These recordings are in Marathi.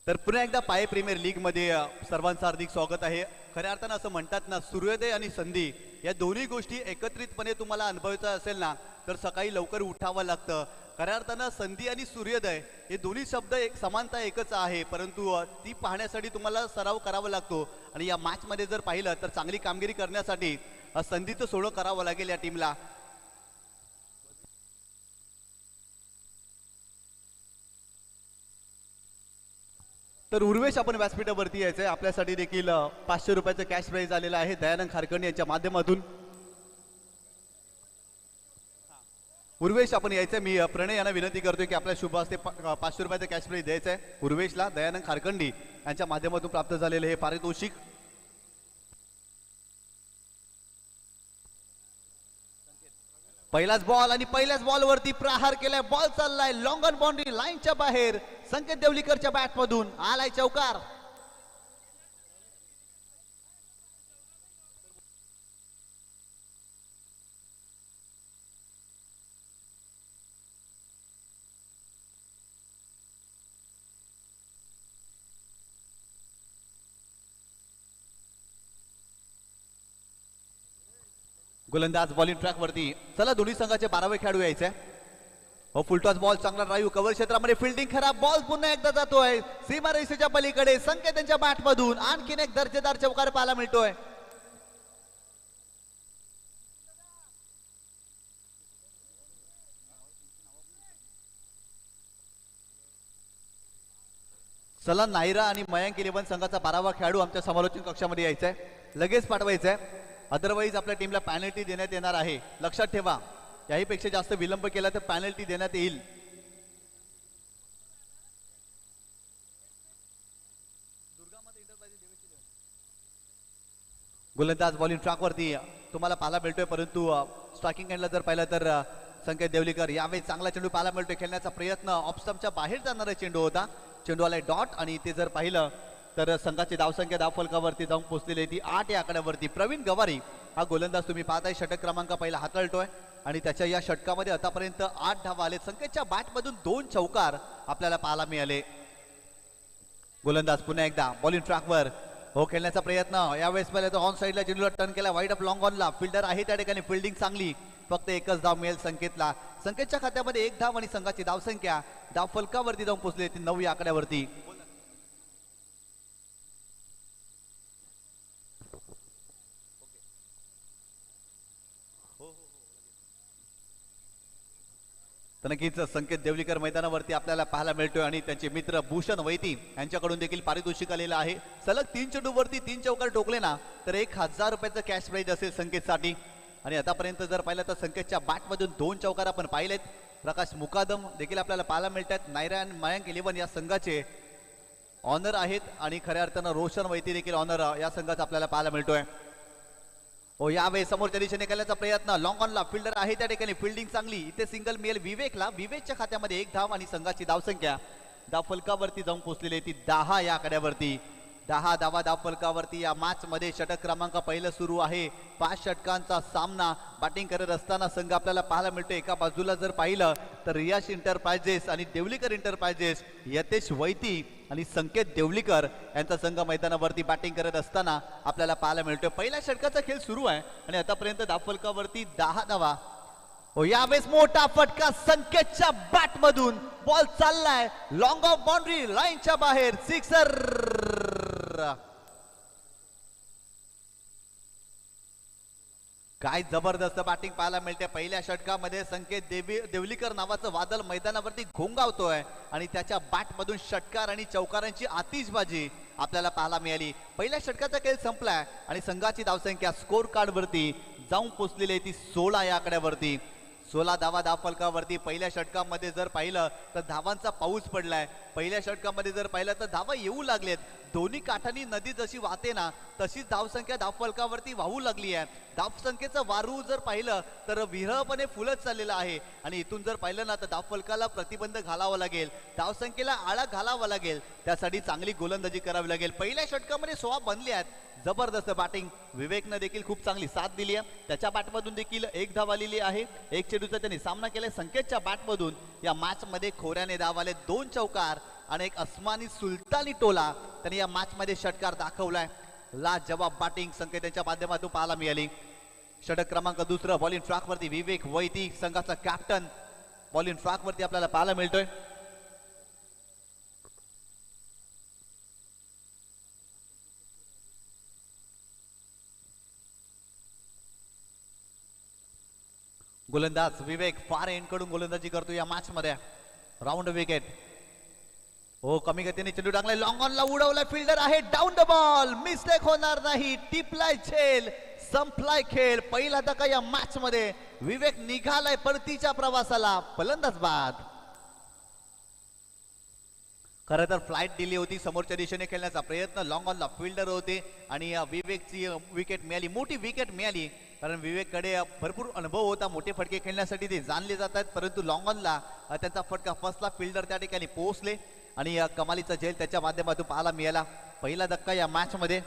तर पुन्हा एकदा पाये प्रीमियर लीग मध्ये सर्वांचं हार्दिक स्वागत आहे. खऱ्या अर्थानं असं म्हणतात ना, सूर्योदय आणि संधी या दोन्ही गोष्टी एकत्रितपणे तुम्हाला अनुभवायचं असेल ना, तर सकाळी लवकर उठावं लागतं. खऱ्या अर्थानं संधी आणि सूर्योदय हे दोन्ही शब्द एक समानता एकच आहे, परंतु ती पाहण्यासाठी तुम्हाला सराव करावा लागतो. आणि या मॅच मध्ये जर पाहिलं तर चांगली कामगिरी करण्यासाठी संधीचं सोडं करावं लागेल या टीमला. तर उर्वेश आपण व्यासपीठावरती यायचंय. आपल्यासाठी देखील 500 रुपयाचं कॅश प्राइज आलेलं आहे दयानंद खारकर्णी यांच्या माध्यमातून. उर्वेश आपण यायचंय. मी प्रणय यांना विनंती करतोय की आपल्या शुभ हस्ते 500 रुपयाचं कॅश प्राइज द्यायचंय उर्वेशला. दयानंद खारकर्णी यांच्या माध्यमातून प्राप्त झालेले हे पारितोषिक. पहिलाच बॉल आणि पहिल्याच बॉलवरती प्रहार केलाय. बॉल चाललाय लॉंग ऑन बाउंड्री लाईनच्या बाहेर. संकेत देवलीकरच्या बॅट मधून आलाय चौकार. गोलंदाज बॉलिंग ट्रॅक वरती. चला दोन्ही संघाचे 12वे खेळाडू यायचे. हो, फुलटॉस बॉल चांगला ड्राईव्ह. कव्हर क्षेत्रामध्ये फिल्डिंग खराब. बॉल पुन्हा एकदा जातोय सीमा रेषेच्या पलीकडे. संकेत त्यांच्या बॅट मधून आणखीन एक दर्जेदार चौकार पाहायला मिळतोय. चला नायरा आणि मयांक 11 संघाचा 12वा खेळाडू आमच्या समालोचन कक्षामध्ये यायचा आहे. लगेच पाठवायचा आहे, अदरवाईज आपल्या टीमला पॅनल्टी देण्यात येणार आहे. लक्षात ठेवा, याही पेक्षा जास्त विलंब केला तर पॅनल्टी देण्यात येईल. गोलंदाज बॉलिंग ट्रॅक वरती तुम्हाला पाहायला मिळतोय, परंतु स्ट्रायकिंग एंडला जर पाहिलं तर संकेत देवलीकर. यावेळी चांगला चेंडू पाहायला मिळतोय. खेळण्याचा प्रयत्न ऑफस्टंपच्या बाहेर जाणारा चेंडू होता. चेंडू आलाय डॉट आणि ते जर पाहिलं तर संघाची धावसंख्या धावफलकावरती जाऊन पोहोचलेली ती 8 या आकड्यावरती. प्रवीण गवारी हा गोलंदाज तुम्ही पाहताय, षटक क्रमांक पहिला हाताळतोय आणि त्याच्या या षटकामध्ये आतापर्यंत 8 धावा आले. संकेतच्या बॅटमधून 2 चौकार आपल्याला पाहायला मिळाले. गोलंदाज पुन्हा एकदा बॉलिंग ट्रॅकवर. हो, खेळण्याचा प्रयत्न. यावेळेस पहिले तो ऑन साईडला चेंडूला टर्न केला. वाईड अप लॉंग ऑनला. फिल्डर आहे त्या ठिकाणी. फिल्डिंग चांगली. फक्त एकच धाव मिळेल संकेतला. संकेतच्या खात्यामध्ये 1 धाव आणि संघाची धावसंख्या धावफलकावरती जाऊन पोहोचली ती 9 या आकड्यावरती. तर नक्कीच संकेत देवलीकर मैदानावरती आपल्याला पाहायला मिळतोय आणि त्यांचे मित्र भूषण वैती यांच्याकडून देखील पारितोषिक आलेलं आहे. सलग 3 चेंडूवरती 3 चौकार ठोकले ना तर 1000 रुपयाचं कॅश प्राइज असेल संकेतसाठी. आणि आतापर्यंत जर पाहिलं तर संकेतच्या बॅटमधून 2 चौकार आपण पाहिलेत. प्रकाश मुकादम देखील आपल्याला पाहायला मिळतात. नायरा आणि मयांक 11 या संघाचे ऑनर आहेत आणि खऱ्या अर्थानं रोशन वैती देखील ऑनर या संघाचा आपल्याला पाहायला मिळतोय. हो, यावेळी समोरच्या दिशेने केल्याचा प्रयत्न. लॉंग ऑनला फिल्डर आहे त्या ठिकाणी. फिल्डिंग चांगली. इथे सिंगल मिळेल विवेकला. विवेकच्या खात्यामध्ये 1 धाव आणि संघाची धावसंख्या धावफलकावरती जाऊन पोहोचलेली ती 10 या आकड्यावरती. 10 धावा धावफलकावरती. या मॅच मध्ये षटक क्रमांक पहिलं सुरू आहे. 5 षटकांचा सामना. बॅटिंग करत असताना संघ आपल्याला पाहायला मिळतो. एका बाजूला जर पाहिलं तर रियाश इंटरप्राइजेस आणि देवलीकर इंटरप्राइजेस, यतेश वैती आणि संकेत देवलीकर यांचा संघ मैदानावरती बॅटिंग करत असताना आपल्याला पाहायला मिळतोय. पहिल्या षटकाचा खेळ सुरू आहे आणि आतापर्यंत धावफलकावरती 10 धावा. हो, यावेळेस मोठा फटका संकेतच्या बॅट मधून. बॉल चाललाय लॉंग ऑफ बाउंड्री लाईनच्या बाहेर. सिक्सर. काय जबरदस्त बॅटिंग पाहायला मिळते. पहिल्या षटकामध्ये संकेत देवलीकर नावाचं वादळ मैदानावरती घोंगावतोय आणि त्याच्या बॅटमधून षटकार आणि चौकारांची आतिषबाजी आपल्याला पाहायला मिळाली. पहिल्या षटकाचा खेळ संपलाय आणि संघाची धावसंख्या स्कोर कार्ड वरती जाऊन पोहोचलेली आहे ती 16 या आकड्यावरती. 16 धावा धावफलकावरती. पहिल्या षटकामध्ये जर पाहिलं तर धावांचा पाऊस पडलाय. पहिल्या षटकामध्ये जर पाहिलं तर धावा येऊ लागलेत. दोन्ही काठांनी नदी जशी वाहते ना तशीच धावसंख्या धावफलकावरती वाहू लागली आहे. धावसंख्येचं वारू जर पाहिलं तर विरळपणे फुलत चाललेलं आहे आणि इथून जर पाहिलं ना तर धावफलकाला प्रतिबंध घालावा लागेल. धावसंख्येला आळा घालावा लागेल. त्यासाठी चांगली गोलंदाजी करावी लागेल. पहिल्या षटकामध्ये 16 बनले आहेत. जबरदस्त बॅटिंग. विवेकनं देखील खूप चांगली साथ दिली आहे. त्याच्या बॅटमधून देखील 1 धाव आलेली आहे. 1 चेंडूचा त्यांनी सामना केलाय. संकेतच्या बॅटमधून या मॅच मध्ये खोऱ्याने धाव आले. 2 चौकार आणि एक अस्मानी सुलतानी टोला त्यांनी या मॅच मध्ये षटकार दाखवलाय. लाजवाब बॅटिंग संकेत यांच्या माध्यमातून पाहायला मिळाली. षटक क्रमांक दुसरं बॉलिंग ट्रॅक वरती विवेक वैती संघाचा कॅप्टन बॉलिंग ट्रॅक वरती आपल्याला पाहायला मिळतोय. गोलंदाज विवेक फार एंड कडून गोलंदाजी करतो या मॅच मध्ये. Round wicket. हो कमी गतीने चेंडू टाकलाय लॉंग ऑन ला उडवलाय फिल्डर आहे डाऊन द बॉल मिस्टेक होणार नाही. टिपलाय झेल संपलाय खेळ. पहिला धक्का या मॅच मध्ये. विवेक निघालाय परतीच्या प्रवासाला. फलंदाज बाद. खरं तर फ्लाइट दिली होती समोरच्या दिशेने खेळण्याचा प्रयत्न. लॉंग ऑन ला फिल्डर होते आणि विवेकची विकेट मिळाली. मोठी विकेट मिळाली कारण विवेककडे भरपूर अनुभव होता. मोठे फटके खेळण्यासाठी ते जाणले जातात परंतु लॉंग ऑनला त्यांचा फटका फसला. फिल्डर त्या ठिकाणी पोहोचले आणि कमालीचा झेल त्याच्या माध्यमातून पाहायला मिळाला. पहिला धक्का या मॅच मध्ये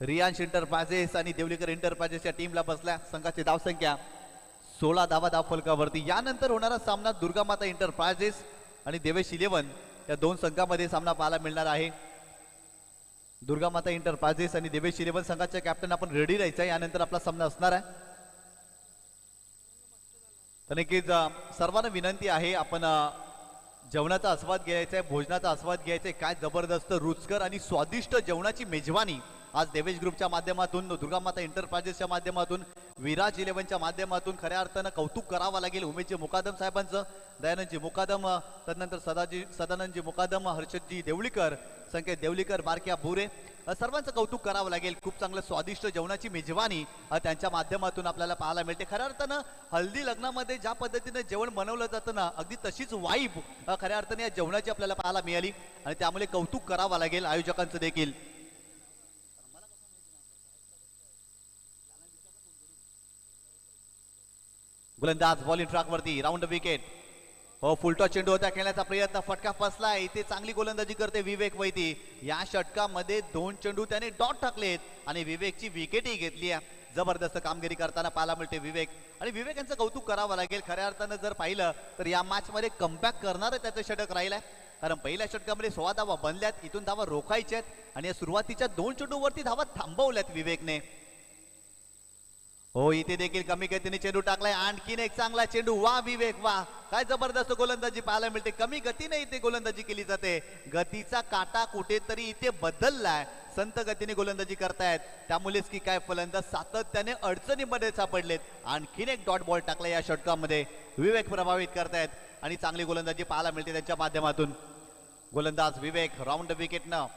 रियांश इंटरप्राइजेस आणि देवलीकर इंटरप्राइजेस या टीमला बसल्या. संघाची धावसंख्या 16 धावा धावफलकावरती. यानंतर होणारा सामना दुर्गामाता इंटरप्राइजेस आणि देवेश 11 या दोन संघांमध्ये सामना पाहायला मिळणार आहे. दुर्गामाता इंटरप्राइजेस आणि देवेश 11 संघाचे कॅप्टन आपण रेडी राहायचं. यानंतर आपला सामना असणार आहे. तर नक्कीच सर्वांना विनंती आहे आपण जेवणाचा आस्वाद घ्यायचा आहे. भोजनाचा आस्वाद घ्यायचा आहे. काय जबरदस्त रुचकर आणि स्वादिष्ट जेवणाची मेजवानी आज देवेश ग्रुपच्या माध्यमातून दुर्गामाता इंटरप्राइजेसच्या माध्यमातून विराज 11च्या माध्यमातून खऱ्या अर्थानं कौतुक करावं लागेल. उमेशजी मुकादम साहेबांचं, दयानंदजी मुकादम, तदनंतर सदानंदजी मुकादम, हर्षदजी देवळीकर, संकेत देवलीकर, बारक्या बुरे सर्वांचं कौतुक करावं लागेल. खूप चांगलं स्वादिष्ट जेवणाची मेजवानी त्यांच्या माध्यमातून आपल्याला पाहायला मिळते. खऱ्या अर्थानं हल्दी लग्नामध्ये ज्या पद्धतीने जेवण बनवलं जातं ना अगदी तशीच वाईब खऱ्या अर्थाने या जेवणाची आपल्याला पाहायला मिळाली आणि त्यामुळे कौतुक करावं लागेल आयोजकांचं देखील. गोलंदाज बॉलिंग ट्रॅक वरती राऊंड विकेट. हो फुलटॉस चेंडू होता खेळण्याचा प्रयत्न फटका फसला. इथे चांगली गोलंदाजी करते विवेक वैती. या षटकामध्ये 2 चेंडू त्याने डॉट टाकलेत आणि विवेकची विकेटही घेतली आहे. जबरदस्त कामगिरी करताना पाहायला मिळते विवेक आणि विवेक यांचं कौतुक करावं लागेल. खऱ्या अर्थानं जर पाहिलं तर या मॅच मध्ये कमबॅक करणारं त्याचं षटक राहिलंय कारण पहिल्या षटकामध्ये 16 धावा बनल्यात. इथून धावा रोखायच्यात आणि या सुरुवातीच्या 2 चेंडूवरती धावा थांबवल्यात विवेकने. हो इथे देखील कमी गतीने चेंडू टाकलाय. आणखीन एक चांगला चेंडू. वा विवेक वा. काय जबरदस्त गोलंदाजी पाहायला मिळते. कमी गतीने इथे गोलंदाजी केली जाते. गतीचा काटा कुठेतरी इथे बदललाय. संत गतीने गोलंदाजी करतायत त्यामुळेच की काय फलंदाज सातत्याने अडचणीमध्ये सापडलेत. आणखीन एक डॉट बॉल टाकला या षटकामध्ये. विवेक प्रभावित करतायत आणि चांगली गोलंदाजी पाहायला मिळते त्यांच्या माध्यमातून. गोलंदाज विवेक राऊंड विकेटनं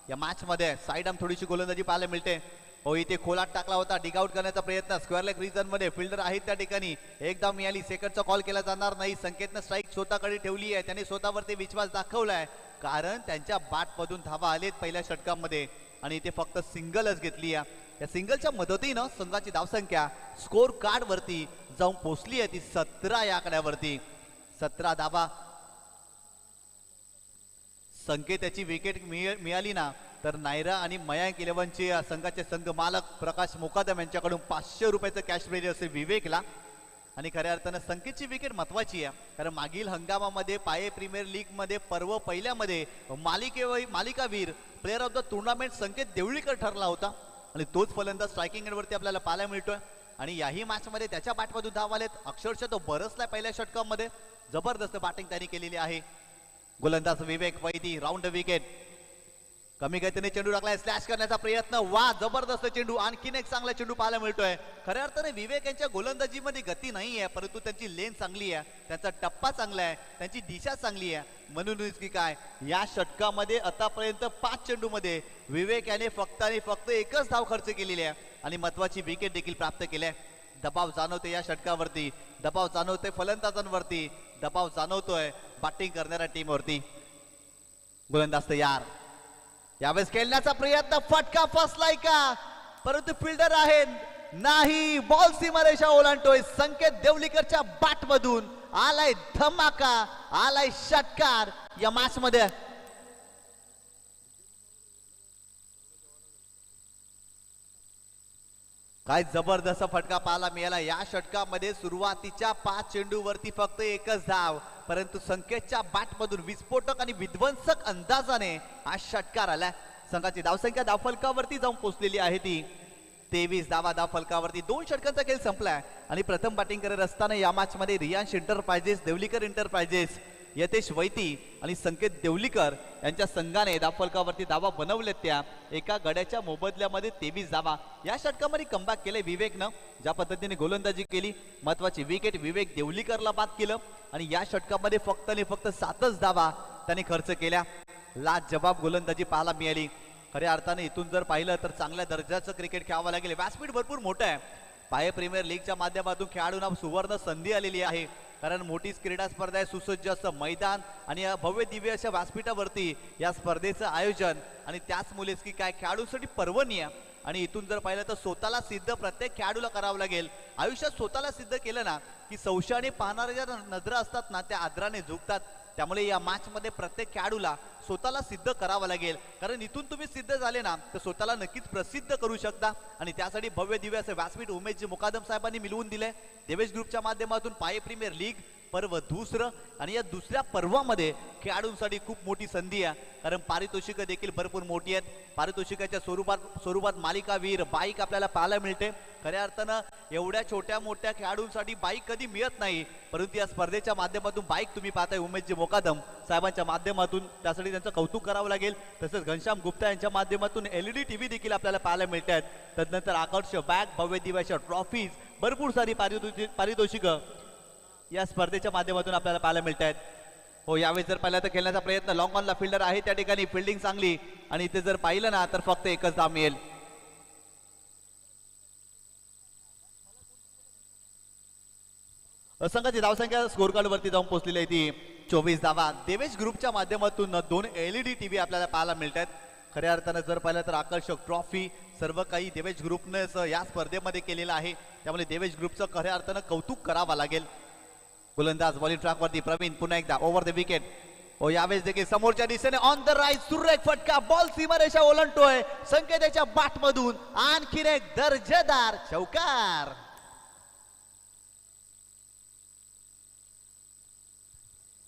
या मॅच मध्ये साईड आर्म थोडीशी गोलंदाजी पाहायला मिळते. हो इथे खोलात टाकला होता. डिग आउट करण्याचा प्रयत्न स्क्वेअर लेग रिजन मध्ये फिल्डर आहेत त्या ठिकाणी. एकदा मिळाली. सेकंडचा कॉल केला जाणार नाही. संकेतनं स्ट्राईक स्वतःकडे ठेवली आहे. त्याने स्वतःवरती विश्वास दाखवलाय कारण त्यांच्या बॅट मधून धावा आलेत पहिल्या षटकामध्ये आणि इथे फक्त सिंगलच घेतली आहे. या सिंगलच्या मदतीनं संघाची धावसंख्या स्कोर कार्ड वरती जाऊन पोहोचली आहे ती 17 या आकड्यावरती. 17 धावा. संकेताची विकेट मिळाली ना तर नायरा आणि मयांक 11चे संघाचे संघ मालक प्रकाश मुकादम यांच्याकडून 500 रुपयाचं कॅश प्राइज असेल विवेकला. आणि खऱ्या अर्थानं संकेतची विकेट महत्वाची आहे कारण मागील हंगामामध्ये पाये प्रीमियर लीग मध्ये पर्व पहिल्यामध्ये मालिकावीर प्लेअर ऑफ द टुर्नामेंट संकेत देवळीकर ठरला होता आणि तोच फलंदाज स्ट्रायकिंग एंडवरती आपल्याला पाहायला मिळतोय. आणि याही मॅच मध्ये त्याच्या बॅटमधून धाव आलेत. अक्षरशः तो बरसलाय पहिल्या षटकामध्ये. जबरदस्त बॅटिंग त्यांनी केलेली आहे. गोलंदाज विवेक वैदी राऊंड विकेट. कमी गतीने चेंडू टाकलाय. स्लॅश करण्याचा प्रयत्न. वा जबरदस्त चेंडू. आणखीन एक चांगला चेंडू पाहायला मिळतोय. खऱ्या अर्थाने विवेक यांच्या गोलंदाजीमध्ये गती नाही आहे परंतु त्यांची लेन चांगली आहे. त्यांचा टप्पा चांगला आहे. त्यांची दिशा चांगली आहे. म्हणूनच की काय या षटकामध्ये आतापर्यंत 5 चेंडू मध्ये विवेक याने फक्त आणि फक्त एकच धाव खर्च केलेली आहे आणि महत्वाची विकेट देखील प्राप्त केली. दबाव जाणवते या षटकावरती. दबाव जाणवते फलंदाजांवरती. दबाव जाणवतोय बॅटिंग करणाऱ्या टीमवरती. गोलंदाज तयार. यावेळेस खेळण्याचा प्रयत्न. फटका फसलाय का परंतु फिल्डर आहे नाही. बॉल सीमारेषा ओलांडतोय. संकेत देवलीकरच्या बॅट मधून आलाय धमाका. आलाय षटकार या मॅच मध्ये. काय जबरदस्त फटका पाहायला मिळाला या षटकामध्ये. सुरुवातीच्या 5 चेंडूवरती फक्त एकच धाव, परंतु संकेतच्या बॅटमधून विस्फोटक आणि विध्वंसक अंदाजाने हा षटकार आला. संघाची धावसंख्या धावफलकावरती जाऊन पोहोचलेली आहे ती 23 धावा धावफलकावरती. 2 षटकांचा खेळ संपलाय आणि प्रथम बॅटिंग करत असताना या मॅच मध्ये रियांश एंटरप्राइजेस, देवलीकर एंटरप्राइजेस, यतेश वैती आणि संकेत देवलीकर यांच्या संघाने धावफलकावरती धावा बनवल्यात. त्या एका गड्याच्या मोबदल्यामध्ये 23 धावा. या षटकामध्ये कमबॅक केले विवेकनं, ज्या पद्धतीने गोलंदाजी केली. महत्वाची विकेट विवेक देवलीकरला बाद केलं आणि या षटकामध्ये फक्त आणि फक्त 7च धावा त्यांनी खर्च केल्या. लाजवाब गोलंदाजी पाहायला मिळाली. खऱ्या अर्थाने इथून जर पाहिलं तर चांगल्या दर्जाचं क्रिकेट खेळावं लागेल. व्यासपीठ भरपूर मोठं आहे. पाये प्रीमियर लीगच्या माध्यमातून खेळाडूंना सुवर्ण संधी आलेली आहे, कारण मोठी क्रीडा स्पर्धा आहे, सुसज्ज असं मैदान आणि या भव्य दिव्य अशा व्यासपीठावरती या स्पर्धेचं आयोजन आणि त्याच मुलेच की काय खेळाडूंसाठी पर्वणी आहे. आणि इथून जर पाहिलं तर स्वतःला सिद्ध प्रत्येक खेळाडूला करावं लागेल. आयुष्यात स्वतःला सिद्ध केलं ना की संशयाने पाहणाऱ्या ज्या नजरा असतात ना त्या आदराने झुकतात. त्यामुळे या मॅच मध्ये प्रत्येक खेळाडूला स्वतःला सिद्ध करावं लागेल, कारण इथून तुम्ही सिद्ध झाले ना तर स्वतःला नक्कीच प्रसिद्ध करू शकता. आणि त्यासाठी भव्य दिव्य असे व्यासपीठ उमेशजी मुकादम साहेबांनी मिळवून दिले. देवेश ग्रुपच्या माध्यमातून पाये प्रीमियर लीग पर्व दुसरं आणि या दुसऱ्या पर्वामध्ये खेळाडूंसाठी खूप मोठी संधी आहे, कारण पारितोषिकं देखील भरपूर मोठी आहेत. पारितोषिकाच्या स्वरूपात मालिकावीर बाईक आपल्याला पाहायला मिळते. खऱ्या अर्थानं एवढ्या छोट्या मोठ्या खेळाडूंसाठी बाईक कधी मिळत नाही, परंतु या स्पर्धेच्या माध्यमातून बाईक तुम्ही पाहताय उमेशजी मुकादम साहेबांच्या माध्यमातून, त्यासाठी त्यांचं कौतुक करावं लागेल. तसंच घनश्याम गुप्ता यांच्या माध्यमातून LED TV देखील आपल्याला पाहायला मिळत आहेत. तदनंतर आकर्षक बॅग, भव्य दिव्याच्या ट्रॉफीज, भरपूर सारी पारितोषिकं या स्पर्धेच्या माध्यमातून आपल्याला पाहायला मिळत आहेत. हो, यावेळी जर पाहिलं तर खेळण्याचा प्रयत्न, लॉंग ऑनला फिल्डर आहे त्या ठिकाणी, फिल्डिंग चांगली आणि इथे जर पाहिलं ना तर फक्त एकच धाव मिळेल. संघाची धावसंख्या स्कोर कार्ड वरती जाऊन पोहोचलेली आहे ती 24 धावा. देवेश ग्रुपच्या माध्यमातून 2 LED TV आपल्याला पाहायला मिळत आहेत. खऱ्या अर्थानं जर पाहिलं तर आकर्षक ट्रॉफी सर्व काही देवेश ग्रुपने या स्पर्धेमध्ये केलेलं आहे, त्यामुळे देवेश ग्रुपचं खऱ्या अर्थानं कौतुक करावं लागेल. गोलंदाज बॉलिंग ट्रॅक वरती प्रवीण पुन्हा एकदा ओव्हर द विकेट. ओ यावेळेस देखील समोरच्या दिशेने ऑन द राईट सुरेख फटका, बॉल सीमारेषा ओलांडतोय. संकेताच्या बॅट मधून आणखीन एक दर्जेदार चौकार.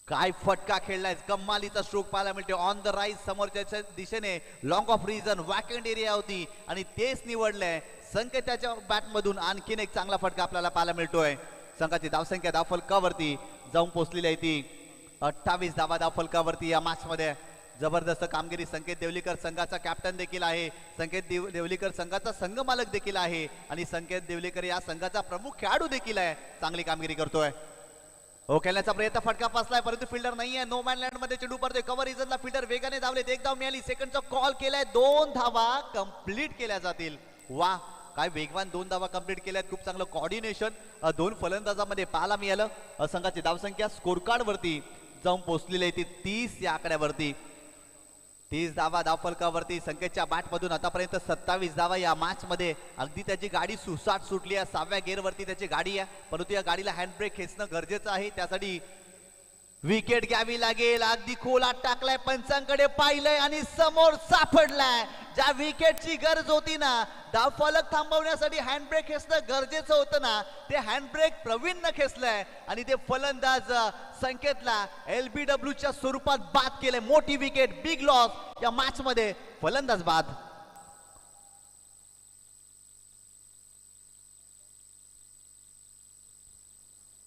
काय फटका खेळलाय, कमालीचा स्ट्रोक पाहायला मिळते. ऑन द राईट समोरच्या दिशेने long off region vacant area होती आणि तेच निवडलंय. संकेताच्या बॅट मधून आणखीन एक चांगला फटका आपल्याला पाहायला मिळतोय. संघाची धावसंख्या धावफलकावरती जाऊन पोहोचलेली आहे ती 28 धावा धावफलकावरती. या मॅच मध्ये जबरदस्त कामगिरी. संकेत देवलीकर संघाचा कॅप्टन देखील आहे, संकेत देवलीकर संघाचा संघ मालक देखील आहे आणि संकेत देवलीकर या संघाचा प्रमुख खेळाडू देखील आहे. चांगली कामगिरी करतोय. हो, खेळण्याचा प्रयत्न, फटका फसलाय परंतु फिल्डर नाहीये. नो मॅन लँड मध्ये चेंडू पडतोय. कव्हर रिजनला फिल्डर वेगाने धावलेत. एक धाव मिळाली. सेकंडचा कॉल केलाय. 2 धावा कंप्लीट केल्या जातील. वा, काय वेगवान 2 धावा कंप्लीट केल्यात. खूप चांगलं कॉर्डिनेशन 2 फलंदाजामध्ये पाहायला मिळालं. संघाची धावसंख्या स्कोर कार्ड वरती जाऊन पोहोचलेली आहे ती 30 या आकड्यावरती. 30 धावा धावफलकावरती. संकेतच्या बॅट मधून आतापर्यंत 27 धावा या मॅच मध्ये. अगदी त्याची गाडी सुसाट सुटली आहे. 6व्या गेअर वरती त्याची गाडी आहे, परंतु या गाडीला हँडब्रेक खेचणं गरजेचं आहे. त्यासाठी विकेट घ्यावी लागेल. अगदी खोलात टाकलाय, पंचांकडे पाहिलंय आणि समोर सापडलाय. ज्या विकेटची गरज होती ना, धावफलक थांबवण्यासाठी हँडब्रेक खेचणं गरजेचं होतं ना, ते हँडब्रेक प्रवीणनं खेचलंय आणि ते फलंदाज संकेतला LBW च्या स्वरूपात बाद केलंय. मोठी विकेट, बिग लॉस या मॅच मध्ये. फलंदाज बाद.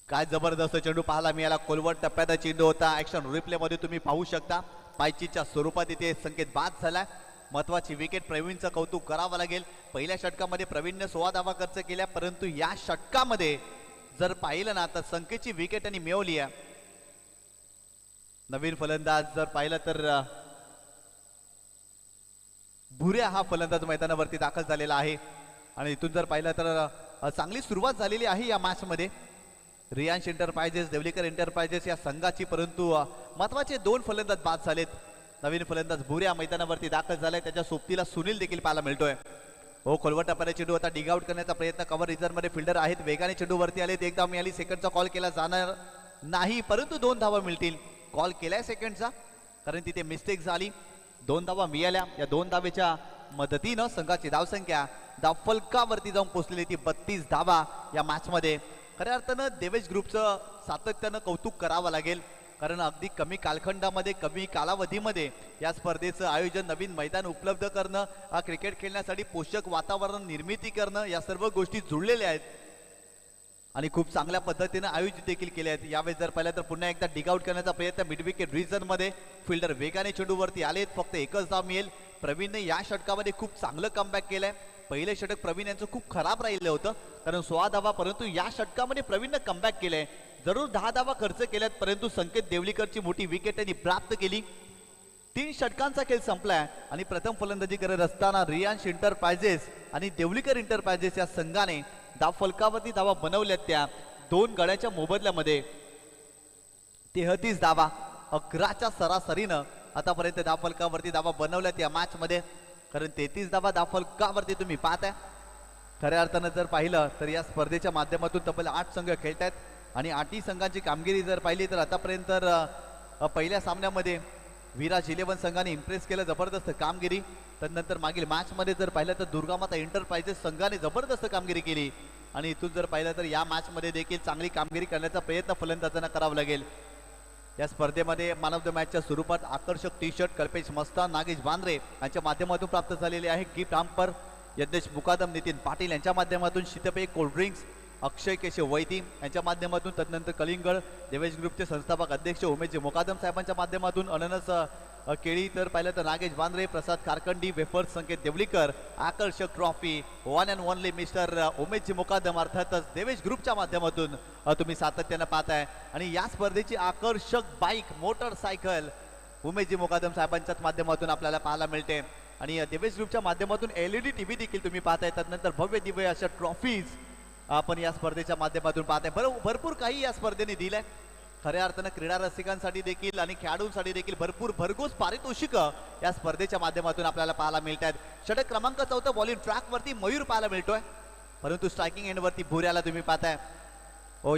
काय जबरदस्त चेंडू पाहायला मिळाला. कोलवट टप्प्याचा चेंडू होता. ऍक्शन रिप्ले मध्ये तुम्ही पाहू शकता. पायचीच्या स्वरूपात इथे संकेत बाद झालाय. महत्वाची विकेट. प्रवीणचं कौतुक करावं लागेल. पहिल्या षटकामध्ये प्रवीणने 16 धावा खर्च केल्या, परंतु या षटकामध्ये जर पाहिलं ना तर संकेतची विकेट त्यांनी मिळवली आहे. नवीन फलंदाज जर पाहिलं तर भुऱ्या हा फलंदाज मैदानावरती दाखल झालेला आहे आणि इथून जर पाहिलं तर चांगली सुरुवात झालेली आहे या मॅच मध्ये. रियांश एंटरप्राइजेस, देवलीकर एंटरप्राइजेस या संघाची, परंतु महत्वाचे 2 फलंदाज बाद झालेत. नवीन फलंदाज भुऱ्या मैदानावरती दाखल झालाय. त्याच्या सोबतीला सुनील देखील पाहायला मिळतोय. हो, खोलवट टप्प्याचा चेंडू आता डिग आउट करण्याचा प्रयत्न. कव्हर रिझर्व मध्ये फिल्डर आहेत. वेगाने चेंडू वरती आले. एक धाव मिळाली. सेकंडचा कॉल केला जाणार नाही, परंतु 2 धावा मिळतील. कॉल केलाय सेकंडचा, कारण तिथे मिस्टेक झाली. 2 धावा मिळाल्या. या 2 धावेच्या मदतीनं संघाची धावसंख्या धावफलकावरती जाऊन पोहोचलेली ती 32 धावा या मॅच मध्ये. खऱ्या अर्थानं देवेश ग्रुपचं सातत्यानं कौतुक करावं लागेल, कारण अगदी कमी कालखंडामध्ये कमी कालावधीमध्ये या स्पर्धेचं आयोजन, नवीन मैदान उपलब्ध करणं, क्रिकेट खेळण्यासाठी पोषक वातावरण निर्मिती करणं, या सर्व गोष्टी जुळलेल्या आहेत आणि खूप चांगल्या पद्धतीने आयोजित देखील केले आहेत. यावेळेस जर पाहिलं तर पुन्हा एकदा डिगआउट करण्याचा प्रयत्न मिड विकेट रिजन मध्ये. फिल्डर वेगाने चेंडूवरती आलेत, फक्त एकच धाव मिळेल. प्रवीणने या षटकामध्ये खूप चांगलं कमबॅक केलंय. पहिले षटक प्रवीण यांचं खूप खराब राहिलं होतं, कारण 16 धावा, परंतु या षटकामध्ये प्रवीणने कमबॅक केलंय. जरूर 10 धावा खर्च केल्यात, परंतु संकेत देवलीकरची मोठी विकेट त्यांनी प्राप्त केली. 3 षटकांचा खेळ संपलाय आणि प्रथम फलंदाजी करत असताना रियांश इंटरप्राइजेस आणि देवलीकर इंटरप्राइजेस या संघाने धावफलकावरती धावा बनवल्यात. त्या 2 गड्याच्या मोबदल्यामध्ये 33 धावा, 11च्या सरासरीनं आतापर्यंत धावफलकावरती धावा बनवल्यात या मॅच मध्ये. कारण 33 धावा धावफलकावरती तुम्ही पाहताय. खऱ्या अर्थानं जर पाहिलं तर या स्पर्धेच्या माध्यमातून तब्बल 8 संघ खेळत आहेत आणि 8ही संघांची कामगिरी जर पाहिली तर आतापर्यंत पहिल्या सामन्यामध्ये विराज 11 संघाने इम्प्रेस केलं, जबरदस्त कामगिरी. त्यानंतर मागील मॅच मध्ये जर पाहिलं तर दुर्गामाता इंटरप्राइजेस संघाने जबरदस्त कामगिरी केली आणि इथून जर पाहिलं तर या मॅच मध्ये देखील चांगली कामगिरी करण्याचा प्रयत्न फलंदाजांना करावा लागेल. या स्पर्धेमध्ये मॅन ऑफ द मॅचच्या स्वरूपात आकर्षक टी शर्ट कल्पेश मस्तान, नागेश बांद्रे यांच्या माध्यमातून प्राप्त झालेले आहे. गिफ्ट हॅम्पर यज्ञेश मुकादम, नितीन पाटील यांच्या माध्यमातून शीतपेय, कोल्ड ड्रिंक्स अक्षय केशव वैती यांच्या माध्यमातून, तदनंतर कलिंगड देवेश ग्रुपचे संस्थापक अध्यक्ष उमेशजी मुकादम साहेबांच्या माध्यमातून अननस केळी, तर पाहिलं तर नागेश बांद्रे, प्रसाद कारकंडी, वेफर्स संकेत देवलीकर, आकर्षक trophy one and only mister Umeshji Mukadam अर्थातच देवेश ग्रुपच्या माध्यमातून तुम्ही सातत्यानं पाहताय. आणि या स्पर्धेची आकर्षक बाईक मोटरसायकल उमेशजी मुकादम साहेबांच्याच माध्यमातून आपल्याला पाहायला मिळते आणि देवेश ग्रुपच्या माध्यमातून LED TV देखील तुम्ही पाहताय. त्यानंतर भव्य दिव्य अशा ट्रॉफीज आपण या स्पर्धेच्या माध्यमातून पाहताय. भरपूर काही या स्पर्धेने दिलंय. खऱ्या अर्थानं क्रीडा रसिकांसाठी देखील आणि खेळाडूंसाठी देखील भरपूर भरघोस पारितोषिक या स्पर्धेच्या माध्यमातून आपल्याला पाहायला मिळत आहेत. षटक क्रमांक 4 बॉलिंग ट्रॅक वरती मयूर पाहायला मिळतोय, परंतु स्ट्रायकिंग एंड वरती भुऱ्याला तुम्ही पाहताय.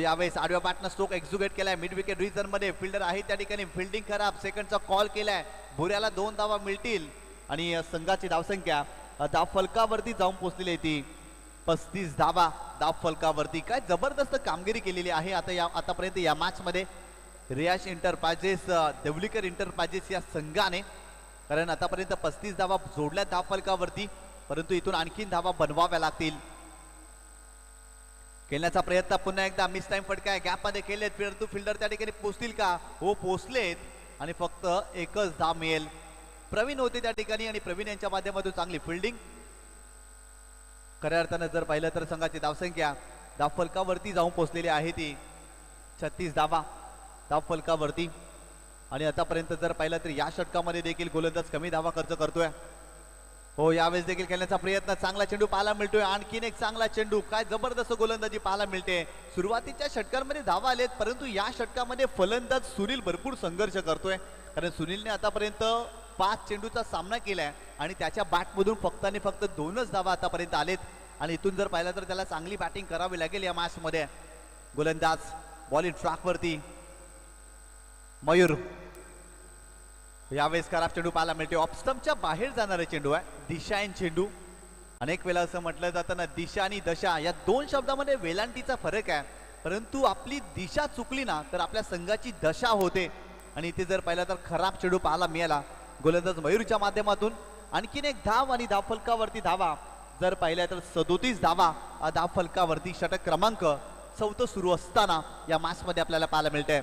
यावेळेस आडव्या बॅटनं स्ट्रोक एक्झिक्यूट केलाय. मिड विकेट रिजन मध्ये फिल्डर आहे, त्या ठिकाणी फिल्डिंग खराब, सेकंडचा कॉल केलाय. भुऱ्याला 2 धावा मिळतील आणि संघाची धावसंख्या धावफलकावरती जाऊन पोहोचलेली आहे ती 35 धावा धावफलकावरती. काय जबरदस्त कामगिरी केलेली आहे आतापर्यंत या मॅच मध्ये रियाश इंटरप्राइजेस, देवलीकर इंटरप्राइजेस या संघाने. कारण आतापर्यंत 35 धावा जोडल्या धावफलकावरती, परंतु इथून आणखीन धावा बनवाव्या लागतील. खेळण्याचा प्रयत्न पुन्हा एकदा मिस टाइम फटका आहे, गॅप मध्ये केलेत, परंतु फिल्डर त्या ठिकाणी पोहोचतील का? हो, पोहोचलेत आणि फक्त एकच धाव मिळेल. प्रवीण होते त्या ठिकाणी आणि प्रवीण यांच्या माध्यमातून चांगली फिल्डिंग. खऱ्या अर्थानं जर पाहिलं तर संघाची धावसंख्या धावफलकावरती जाऊन पोहोचलेली आहे ती 36 धावा धावफलकावरती. आणि आतापर्यंत जर पाहिलं तर या षटकामध्ये देखील गोलंदाज कमी धावा खर्च करतोय. हो, यावेळेस देखील खेळण्याचा प्रयत्न, चांगला चेंडू पाहायला मिळतोय, आणखीन एक चांगला चेंडू. काय जबरदस्त गोलंदाजी पाहायला मिळते. सुरुवातीच्या षटकांमध्ये धावा आलेत, परंतु या षटकामध्ये फलंदाज सुनील भरपूर संघर्ष करतोय. कारण सुनीलने आतापर्यंत 5 चेंडूचा सामना केलाय आणि त्याच्या बॅटमधून फक्त 2च धावा आतापर्यंत आलेत. आणि इथून जर पाहिलं तर त्याला चांगली बॅटिंग करावी लागेल या मॅच मध्ये. गोलंदाज बॉलिंग ट्रॅक वरती मयूर. यावेळेस खराब चेंडू पाहायला मिळते, ऑफस्टंपच्या बाहेर जाणारा चेंडू आहे, दिशाहीन चेंडू. अनेक वेळा असं म्हटलं जातं ना, दिशा आणि दशा या 2 शब्दामध्ये वेलांटीचा फरक आहे. परंतु आपली दिशा चुकली ना तर आपल्या संघाची दशा होते. आणि इथे जर पाहिलं तर खराब चेंडू पाहायला मिळाला गोलंदाज मयूरच्या माध्यमातून. आणखीन एक धाव आणि धावफलकावरती धावा जर पाहिल्या तर 37 धावा धावफलकावरती षटक क्रमांक 4 सुरू असताना या मॅच मध्ये आपल्याला पाहायला मिळते.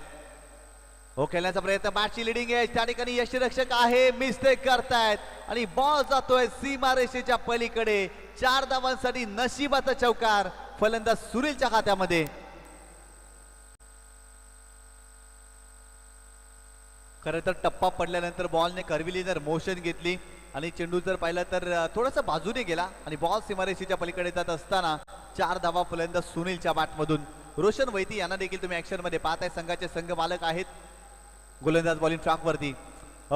हो, खेळण्याचा प्रयत्न, बॅटची लिडिंग आहे, त्या ठिकाणी यष्टीरक्षक आहे, मिस्टेक करतायत आणि बॉल जातोय सीमारेषेच्या पलीकडे. 4 धावांसाठी नशिबाचा चौकार फलंदाज सुनीलच्या खात्यामध्ये. खरं तर टप्पा पडल्यानंतर बॉलने कर्विलिनर मोशन घेतली आणि चेंडू जर पाहिला तर थोडासा बाजूने गेला आणि बॉल सीमारेषेच्या पलीकडे जात असताना 4 धावा फलंदाज सुनीलच्या बॅटमधून. रोशन वैती यांना देखील तुम्ही ऍक्शन मध्ये पाहताय, संघाचे संघ मालक आहेत. गोलंदाज बॉलिंग ट्रॅक वरती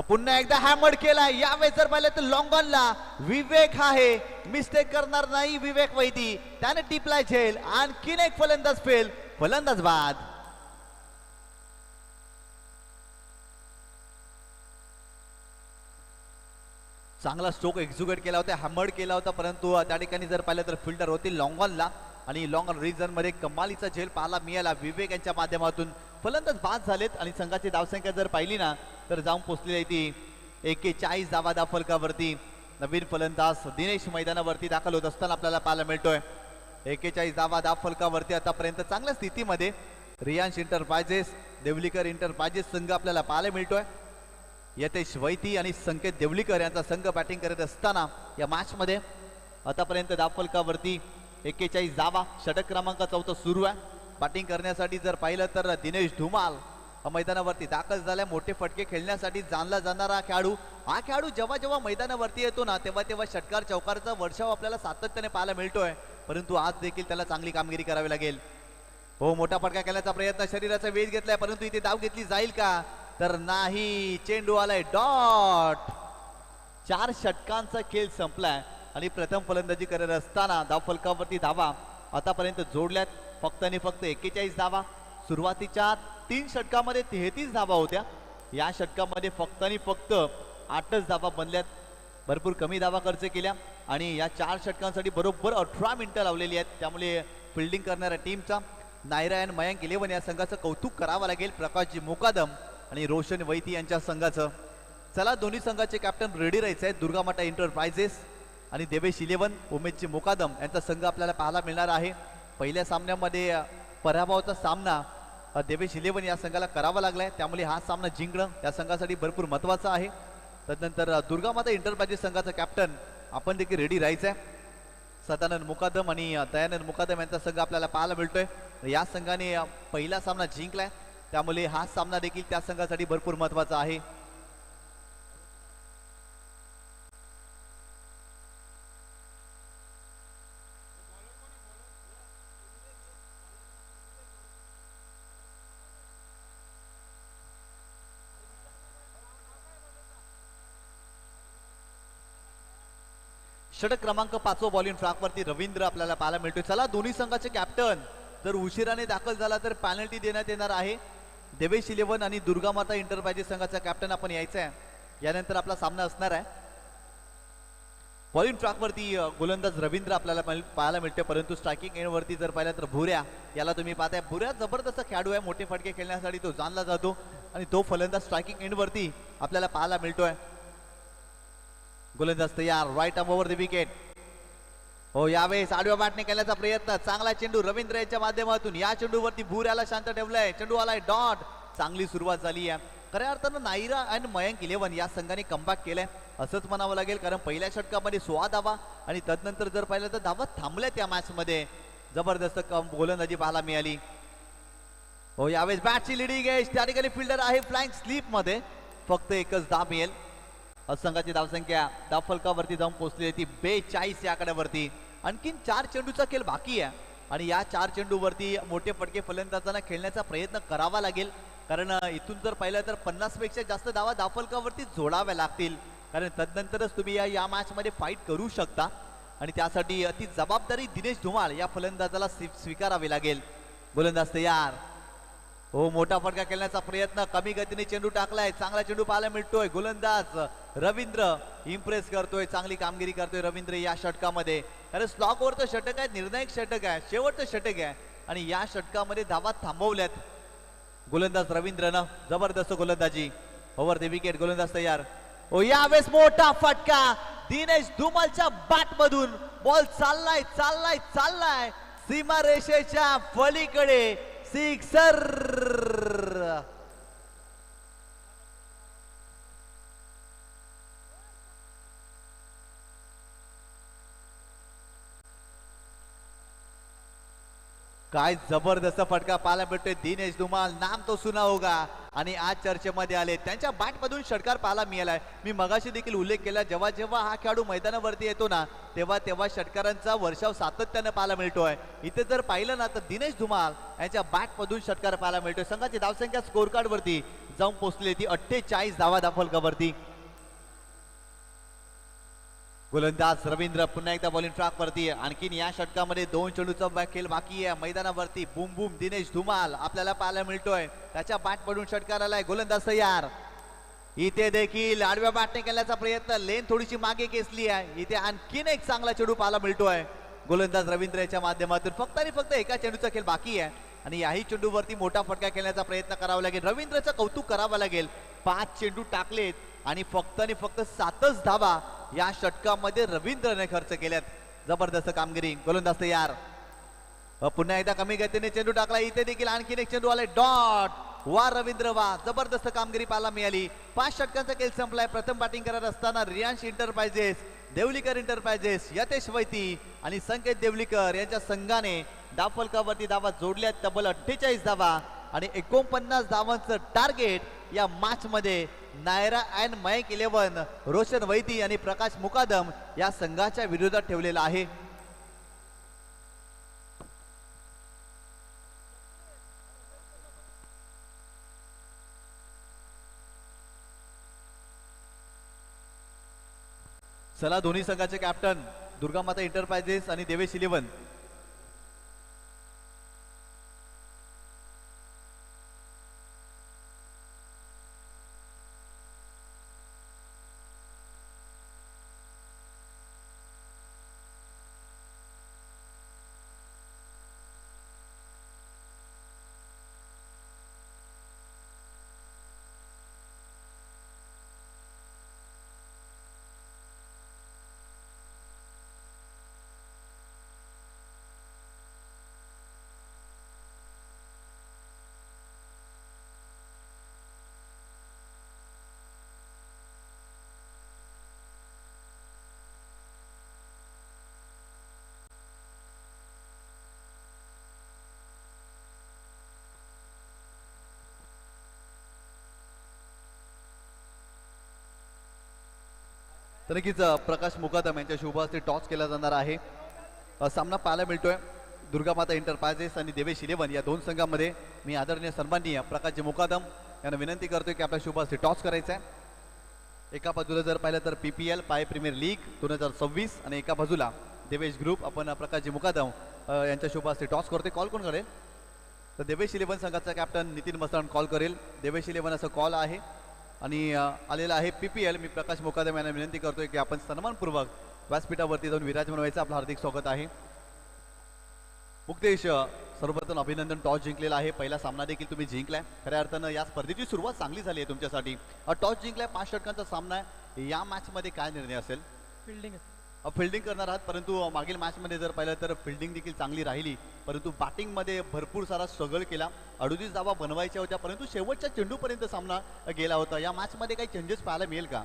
पुन्हा एकदा हॅमर केलाय. यावेळेस जर पाहिलं तर लॉंग ऑनला विवेक आहे, मिस्टेक करणार नाही विवेक वैती, त्याने टिपलाय झेल. आणखीन एक फलंदाज फेल, फलंदाज बाद. चांगला स्ट्रोक एक्झिक्यूट केला होता, हॅमर्ड केला होता, परंतु त्या ठिकाणी जर पाहिलं तर फिल्डर होते लॉंग ऑनला आणि लॉंग ऑन रिजन मध्ये कमालीचा झेल पाहायला मिळाला विवेक यांच्या माध्यमातून. फलंदाज बाद झालेत आणि संघाची धावसंख्या जर पाहिली ना तर जाऊन पोहोचलेली आहे ती 41 धावा फलकावरती. नवीन फलंदाज दिनेश मैदानावरती दाखल होत असताना आपल्याला पाहायला मिळतोय. 41 धावा फलकावरती आतापर्यंत चांगल्या स्थितीमध्ये रियांश इंटरप्राइजेस, देवलीकर इंटरप्राइजेस संघ आपल्याला पाहायला मिळतोय. यतेश वैती आणि संकेत देवलीकर यांचा संघ बॅटिंग करत असताना या मॅच मध्ये आतापर्यंत फलकावरती 41 धावा. षटक क्रमांक 4 सुरू आहे. बॅटिंग करण्यासाठी जर पाहिलं तर दिनेश धुमाल मैदानावरती दाखल झाल्या. मोठे फटके खेळण्यासाठी जाणला जाणारा खेळाडू. हा खेळाडू जेव्हा जेव्हा मैदानावरती येतो ना तेव्हा तेव्हा षटकार चौकारचा वर्षाव आपल्याला सातत्याने पाहायला मिळतोय, परंतु आज देखील त्याला चांगली कामगिरी करावी लागेल. हो, मोठा फटका खेळण्याचा प्रयत्न, शरीराचा वेध घेतलाय, परंतु इथे धाव घेतली जाईल का तर नाही. चेंडू आलाय डॉट. 4 षटकांचा खेळ संपलाय आणि प्रथम फलंदाजी करत असताना फलकावरती धावा आतापर्यंत जोडल्यात फक्त आणि फक्त 41 धावा. सुरुवातीच्या 3 षटकामध्ये 33 धावा होत्या. या षटकामध्ये फक्त आणि फक्त 8च धावा बनल्यात. भरपूर कमी धावा खर्च केल्या आणि या 4 षटकांसाठी बरोबर 18 मिनिटं लावलेली आहेत. त्यामुळे फिल्डिंग करणाऱ्या टीमचा नायरायण मयंक 11 या संघाचं कौतुक करावं लागेल. प्रकाशजी मुकादम आणि रोशन वैती यांच्या संघाचं. चला, दोन्ही संघाचे कॅप्टन रेडी राहायचे आहेत. दुर्गामाता इंटरप्राइजेस आणि देवेश 11 उमेशजी मुकादम यांचा संघ आपल्याला पाहायला मिळणार आहे. पहिल्या सामन्यामध्ये पराभवाचा सामना देवेश 11 या संघाला करावा लागलाय, त्यामुळे हा सामना जिंकणं या संघासाठी भरपूर महत्वाचा आहे. तदनंतर दुर्गामाता इंटरप्राइजेस संघाचा कॅप्टन आपण देखील रेडी राहायचं आहे. सदानंद मुकादम आणि दयानंद मुकादम यांचा संघ आपल्याला पाहायला मिळतोय. या संघाने पहिला सामना जिंकलाय, त्यामुळे हा सामना देखील त्या संघासाठी भरपूर महत्वाचा आहे. षटक क्रमांक 5 बॉलिंग ट्रॅकवरती रवींद्र आपल्याला पाहायला मिळतोय. चला, दोन्ही संघाचे कॅप्टन जर उशिराने दाखल झाला तर पेनल्टी देण्यात येणार आहे. देवेश 11 आणि दुर्गामाता इंटरप्राइजेस संघाचा कॅप्टन आपण यायचा आहे. यानंतर आपला सामना असणार आहे. बॉलिंग ट्रॅकवरती गोलंदाज रवींद्र आपल्याला पाहायला मिळते, परंतु स्ट्रायकिंग एंड वरती जर पाहिलं तर भुऱ्या याला तुम्ही पाहताय. भुऱ्या जबरदस्त खेळाडू आहे. मोठे फटके खेळण्यासाठी तो जाणला जातो आणि तो फलंदाज स्ट्रायकिंग एंड वरती आपल्याला पाहायला मिळतोय. गोलंदाज तयार. Right arm over the wicket. हो, यावेळेस आडव्या बॅटने केल्याचा प्रयत्न. चांगला चेंडू रवींद्र यांच्या माध्यमातून. या चेंडूवरती भुऱ्याला शांत ठेवलंय. चेंडू आलाय डॉट. चांगली सुरुवात झाली आहे. खऱ्या अर्थानं नायरा आणि मयंक 11 या संघाने कमबॅक केलंय असंच म्हणावं लागेल, कारण पहिल्या षटकामध्ये 16 धावा आणि तदनंतर जर पाहिलं तर धावा थांबल्यात त्या मॅच मध्ये. जबरदस्त गोलंदाजी पाहायला मिळाली. हो, यावेळेस बॅटची लिडिंग आहे. त्या ठिकाणी फिल्डर आहे फ्लाइंग स्लीप मध्ये. फक्त एकच धाव मिळेल. संघाची धावसंख्या फलकावरती जाऊन पोहोचली ती 42 या आकड्यावरती. आणखीन 4 चेंडूचा खेळ बाकी आहे आणि या 4 चेंडूवरती मोठे फटके फलंदाजांना खेळण्याचा प्रयत्न करावा लागेल, कारण इथून जर पाहिलं तर 50 पेक्षा जास्त धावा फलकावरती जोडाव्या लागतील, कारण तदनंतरच तुम्ही या मॅच मध्ये फाईट करू शकता आणि त्यासाठी ती जबाबदारी दिनेश धुमाळ या फलंदाजाला स्वीकारावी लागेल. गोलंदाज तयार. हो, मोठा फटका खेळण्याचा प्रयत्न. कमी गतीने चेंडू टाकलाय. चांगला चेंडू पाहायला मिळतोय. गोलंदाज रवींद्र इम्प्रेस करतोय. चांगली कामगिरी करतोय रवींद्र या षटकामध्ये, कारण स्लॉगवरचं षटक आहे, निर्णायक षटक आहे, शेवटचं षटक आहे आणि या षटकामध्ये धावा थांबवल्यात गोलंदाज रवींद्रनं. जबरदस्त गोलंदाजी. Over the wicket. गोलंदाज तयार. हो, यावेळेस मोठा फटका दिनेश धुमालच्या बॅट मधून. बॉल चाललाय चाललाय चाललाय सीमारेषेच्या पलीकडे. सिक्सर. काय जबरदस्त फटका पाहायला मिळतोय. दिनेश धुमाल नाम तो सुना होगा आणि आज चर्चेमध्ये आले. त्यांच्या बॅट मधून षटकार पाहायला मिळालाय. मी मगाशी देखील उल्लेख केला, जेव्हा जेव्हा हा खेळाडू मैदानावरती येतो ना तेव्हा तेव्हा षटकारांचा वर्षाव सातत्याने पाहायला मिळतोय. इथे जर पाहिलं ना तर दिनेश धुमाल यांच्या बॅट मधून षटकार पाहायला मिळतोय. संघाची धावसंख्या स्कोर कार्ड वरती जाऊन पोहोचली ती 48 धावा फलकावरती. गोलंदाज रवींद्र पुन्हा एकदा बॉलिंग ट्रॅक वरती. आणखीन या षटकामध्ये 2 चेंडूचा खेळ बाकी आहे मैदानावरती. बूम बूम दिनेश धुमाल आपल्याला पाहायला मिळतोय. त्याच्या बॅट पडून षटकार आलाय. गोलंदाज तयार. इथे देखील आडव्या बॅटने केल्याचा प्रयत्न, लेन थोडीशी मागे खेचली आहे. इथे आणखीन एक चांगला चेंडू पाहायला मिळतोय. गोलंदाज रवींद्र याच्या माध्यमातून फक्त आणि फक्त एका चेंडूचा खेळ बाकी आहे आणि याही चेंडूवरती मोठा फटका खेळण्याचा प्रयत्न करावा लागेल. रवींद्रचं कौतुक करावं लागेल. 5 चेंडू टाकलेत आणि फक्त 7च धावा या षटकामध्ये रवींद्रने खर्च केल्यात. जबरदस्त कामगिरी. गोलंदाज तयार. पुन्हा एकदा कमी गतीने चेंडू टाकला. इथे देखील आणखीन एक चेंडू आलाय. डॉट. वा रवींद्र वा. जबरदस्त कामगिरी पाहायला मिळाली. 5 षटकांचा खेळ संपलाय. प्रथम बॅटिंग करत असताना रियांश इंटरप्राइजेस, देवलीकर इंटरप्राइजेस, यतेश वैती आणि संकेत देवलीकर यांच्या संघाने धावफलकावरती धावा जोडल्या. तब्बल 48 धावा आणि 49 धावांचं टार्गेट या मॅच मध्ये नायरा अँड मयंक 11, रोशन वैती आणि प्रकाश मुकादम या संघाच्या विरोधात ठेवलेला आहे. चला दोन्ही संघाचे कॅप्टन दुर्गामाता इंटरप्राइजेस आणि देवेश 11 तर नक्कीच प्रकाश मुकादम यांच्या शुभ हस्ते टॉस केला जाणार आहे. सामना पाहायला मिळतोय दुर्गामाता इंटरप्राइजेस आणि देवेश 11 या दोन संघांमध्ये. मी आदरणीय सन्माननीय प्रकाश मुकादम यांना विनंती करतोय की आपल्या शुभ हस्ते टॉस करायचा आहे. एका बाजूला जर पाहिलं तर PPL पाय प्रीमियर लीग 2026 आणि एका बाजूला देवेश ग्रुप. आपण प्रकाशजी मुकादम यांच्या शुभ हस्ते टॉस करतोय. कॉल कोण करेल? तर देवेश 11 संघाचा कॅप्टन नितीन मस्तान कॉल करेल. देवेश 11 असं कॉल आहे आणि आलेला आहे PPL. मी प्रकाश मुकादम यांना विनंती करतोय की आपण सन्मानपूर्वक व्यासपीठावरती जाऊन विराजमान व्हायचं. आपलं हार्दिक स्वागत आहे. मुक्तेश, सर्वप्रथम अभिनंदन. टॉस जिंकलेला आहे. पहिला सामना देखील तुम्ही जिंकलाय. खऱ्या अर्थानं या स्पर्धेची सुरुवात चांगली झाली आहे तुमच्यासाठी. टॉस जिंकलाय. 5 षटकांचा सामना आहे. या मॅच मध्ये काय निर्णय असेल? फिल्डिंग करणार आहात, परंतु मागील मॅच मध्ये जर पाहिलं तर फिल्डिंग देखील चांगली राहिली, परंतु बॅटिंग मध्ये भरपूर सारा स्ट्रगल केला. 38 धावा बनवायच्या होत्या, परंतु शेवटच्या चेंडूपर्यंत सामना गेला होता. या मॅच मध्ये काही चेंजेस पाहायला मिळेल का?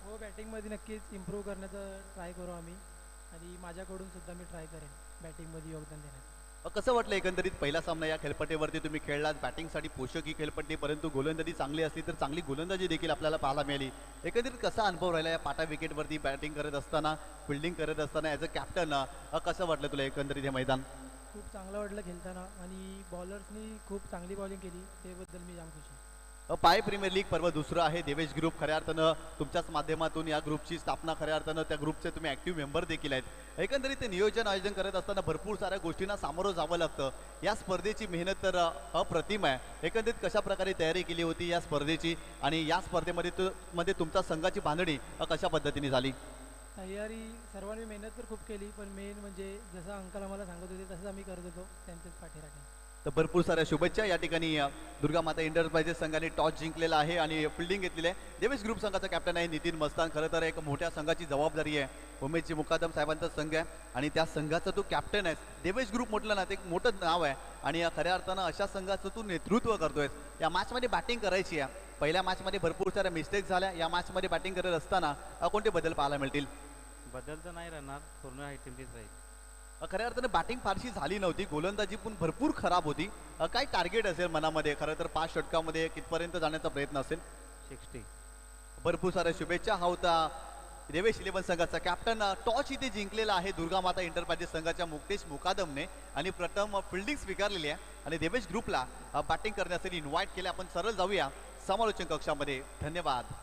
हो, बॅटिंग मध्ये नक्कीच इम्प्रूव्ह करण्याचा ट्राय करू आम्ही आणि माझ्याकडून सुद्धा मी ट्राय करेन बॅटिंग मध्ये योगदान देण्याचं. कसं वाटलं एकंदरीत पहिला सामना या खेळपट्टीवरती तुम्ही खेळलात? बॅटिंगसाठी पोषक ही खेळपट्टी, परंतु गोलंदाजी चांगली असली तर चांगली गोलंदाजी देखील आपल्याला पाहायला मिळाली. एकंदरीत कसा अनुभव राहिला या पाटा विकेटवरती बॅटिंग करत असताना, फिल्डिंग करत असताना ॲज अ कॅप्टन? कसं वाटलं तुला एकंदरीत हे मैदान? खूप चांगलं वाटलं खेळताना आणि बॉलर्सनी खूप चांगली बॉलिंग केली, त्याबद्दल मी जाम खुश आहे. पाय प्रीमियर लीग पर्व दुसरं आहे. देवेश ग्रुप खऱ्या अर्थानं तुमच्याच माध्यमातून या ग्रुपची स्थापना, खऱ्या अर्थानं त्या ग्रुपचे तुम्ही ॲक्टिव्ह मेंबर देखील आहेत. एकंदरीत ते नियोजन आयोजन करत असताना भरपूर साऱ्या गोष्टींना सामोरं जावं लागतं. या स्पर्धेची मेहनत तर अप्रतिम आहे. एकंदरीत कशा प्रकारे तयारी केली होती या स्पर्धेची आणि या स्पर्धेमध्ये तुमच्या संघाची बांधणी कशा पद्धतीने झाली? तयारी सर्वांनी मेहनत तर खूप केली, पण मेन म्हणजे जसं अंकल आम्हाला सांगत होते तसंच आम्ही करत होतो, त्यांच्याच पाठीराखे. तर भरपूर साऱ्या शुभेच्छा. या ठिकाणी दुर्गामाता इंटरप्राइजेस संघाने टॉस जिंकलेला आहे आणि फिल्डिंग घेतलेली आहे. देवेश ग्रुप संघाचा कॅप्टन आहे नितीन मस्तान. खरं तर एक मोठ्या संघाची जबाबदारी आहे. उमेशजी मुकादम साहेबांचा संघ आहे आणि त्या संघाचा तो कॅप्टन आहे. देवेश ग्रुप म्हटलं ना, ते एक मोठं नाव आहे आणि खऱ्या अर्थानं अशा संघाचं तू नेतृत्व करतोय. या मॅचमध्ये बॅटिंग करायची आहे. पहिल्या मॅचमध्ये भरपूर साऱ्या मिस्टेक्स झाल्या. या मॅचमध्ये बॅटिंग करत असताना कोणते बदल पाहायला मिळतील? बदल तर नाही राहणार, पूर्ण आहे टीम तीच राहील. खऱ्या अर्थानं बॅटिंग फारशी झाली नव्हती, गोलंदाजी पण भरपूर खराब होती. काय टार्गेट असेल मनामध्ये? खरं तर 5 षटकामध्ये कितपर्यंत जाण्याचा प्रयत्न असेल? 60. भरपूर साऱ्या शुभेच्छा. हा होता देवेश 11 संघाचा कॅप्टन. टॉस इथे जिंकलेला आहे दुर्गामाता इंटरप्राइजेस संघाच्या मुक्तेश मुकादमने आणि प्रथम फिल्डिंग स्वीकारलेली आहे आणि देवेश ग्रुपला बॅटिंग करण्यासाठी इन्व्हाइट केले. आपण सरळ जाऊया समालोचन कक्षामध्ये. धन्यवाद.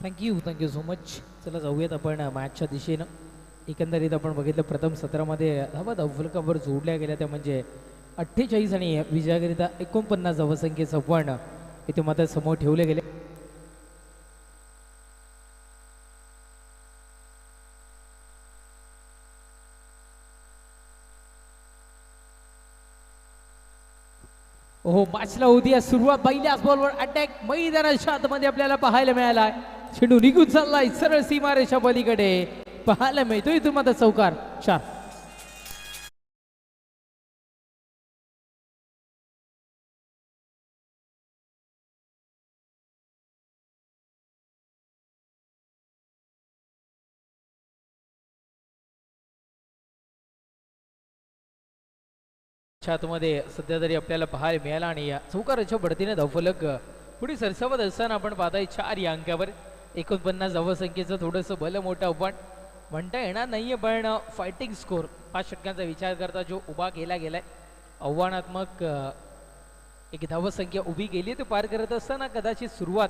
Thank you so much. चला जाऊयात आपण मॅचच्या दिशेनं. एकंदरीत आपण बघितलं प्रथम सत्रामध्ये धावा धावफलकावर जोडल्या गेल्या त्या म्हणजे 48 आणि विजयाकरिता 49 धावसंख्येचं पण इथे मात्र समोर ठेवले गेले. हो मॅचला होती आहे सुरुवात. पहिल्याच बॉलवर अटॅक मैदानाच्या आतमध्ये आपल्याला पाहायला मिळाला. चेंडू निघून चाललाय सरळ सीमारेषा पलीकडे पाहायला मिळतो. इथून मात्र चौकार 4. आतमध्ये सध्या तरी आपल्याला पाहायला मिळाला आणि या चौकाराच्या बढतीने धावफलक पुढे सरसावत असताना आपण पाहताय 4 या अंकावर 49 धावसंख्येचं थोडंसं भलं मोठं आव्हान म्हणता येणार नाहीये, पण फायटिंग स्कोर 5 षटकांचा विचार करता जो उभा केला गेलाय आव्हानात्मक एक धावसंख्या उभी केली ते पार करत असताना कदाचित सुरुवात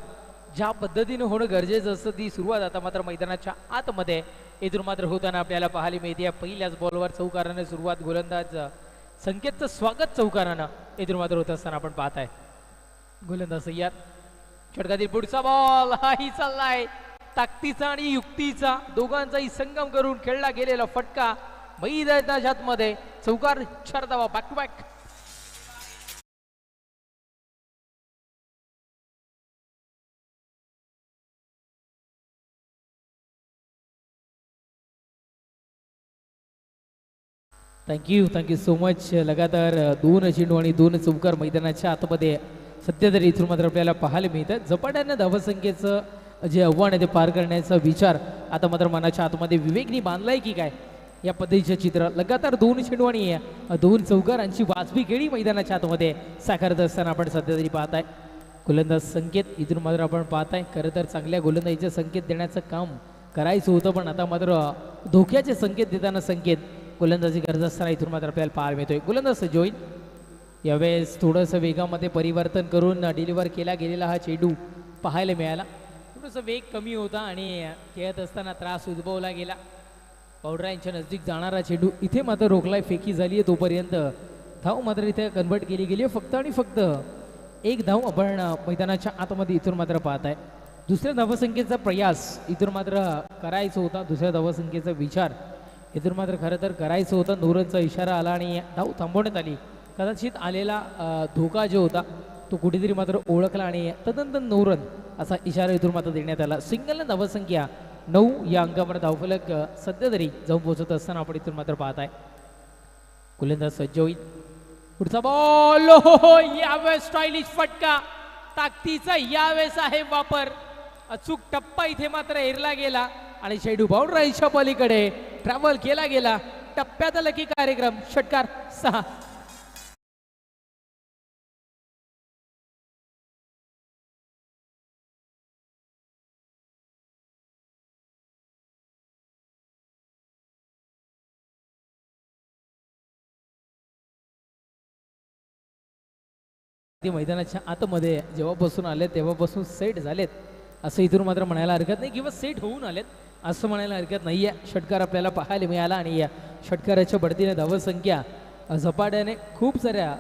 ज्या पद्धतीने होणं गरजेचं असतं ती सुरुवात आता मात्र मैदानाच्या आतमध्ये इथून मात्र होताना आपल्याला पाहायला मिळते. पहिल्याच बॉलवर चौकाराने सुरुवात. गोलंदाज संकेतचं स्वागत चौकारानं इथून मात्र होत असताना आपण पाहताय. गोलंदाज सय्यद. षटकातील पुढचा बॉल हाही चाललाय ताकदीचा आणि युक्तीचा दोघांचाही संगम करून खेळला गेलेला फटका मैदानाच्या आतमध्ये. चौकार 4 धावा back to back. Thank you so much. लगातार 2 चेंडू आणि 2 चौकार मैदानाच्या आतमध्ये सध्या तरी इथून मात्र आपल्याला पाहायला मिळतं. झपाट्यानं धावसंख्येचं जे आव्हान आहे ते पार करण्याचा विचार आता मात्र मनाच्या आतमध्ये विवेकनी बांधलाय की काय या पद्धतीचं चित्र. लगातार 2 चेंडू आणि 2 चौकारांची वाजवी खेळी मैदानाच्या आतमध्ये साकारत असताना आपण सध्या तरी पाहताय. गोलंदाज संकेत इथून मात्र आपण पाहताय. खरं तर चांगल्या गोलंदाजीचे संकेत देण्याचं काम करायचं होतं, पण आता मात्र धोक्याचे संकेत देताना संकेत गोलंदाजी करत असताना इथून मात्र आपल्याला पाहायला मिळतोय. गोलंदाज जॉईन यावेळेस थोडंसं वेगामध्ये परिवर्तन करून डिलिव्हर केला गेलेला हा चेंडू पाहायला मिळाला. थोडंसं वेग कमी होता आणि खेळत असताना त्रास उद्भवला गेला. बाउंड्रायांच्या नजदीक जाणारा चेंडू इथे मात्र रोखलाय. फेकी झाली आहे तोपर्यंत धाव मात्र इथे कन्वर्ट केली गेली आहे. फक्त आणि फक्त 1 धाव आपण मैदानाच्या आतमध्ये इथून मात्र पाहताय. दुसऱ्या धावसंख्येचा प्रयास इथून मात्र करायचा होता. दुसऱ्या धावसंख्येचा विचार इथून मात्र खरं तर करायचं होतं. 9 रनचा इशारा आला आणि धाव थांबवण्यात आली. कदाचित आलेला धोका जो होता तो कुठेतरी मात्र ओळखला आणि तदनंतर 9 रन असा इशारा इथून मात्र देण्यात आला. सिंगल धावसंख्या 9 या अंकावर धावफलक सध्या तरी जाऊन पोहोचत असताना आपण इथून मात्र पाहताय. गोलंदाज सज्ज होईल. पुढचा बॉल यावेळेस स्टायलिश फटका ताकदीचा यावेळेस आहे वापर. अचूक टप्पा इथे मात्र हेरला गेला आणि चेंडू बाउंड्रीच्या पलीकडे ट्रॅव्हल केला गेला. टप्प्यात लकी कार्यक्रम. षटकार 6. ते मैदानाच्या आतमध्ये जेव्हापासून आले तेव्हापासून सेट झालेत असं इथून मात्र म्हणायला हरकत नाही, किंवा सेट होऊन आलेत असं म्हणायला हरकत नाही आहे. षटकार आपल्याला पाहायला मिळाला आणि या षटकाराच्या बढतीने धावसंख्या झपाट्याने खूप साऱ्या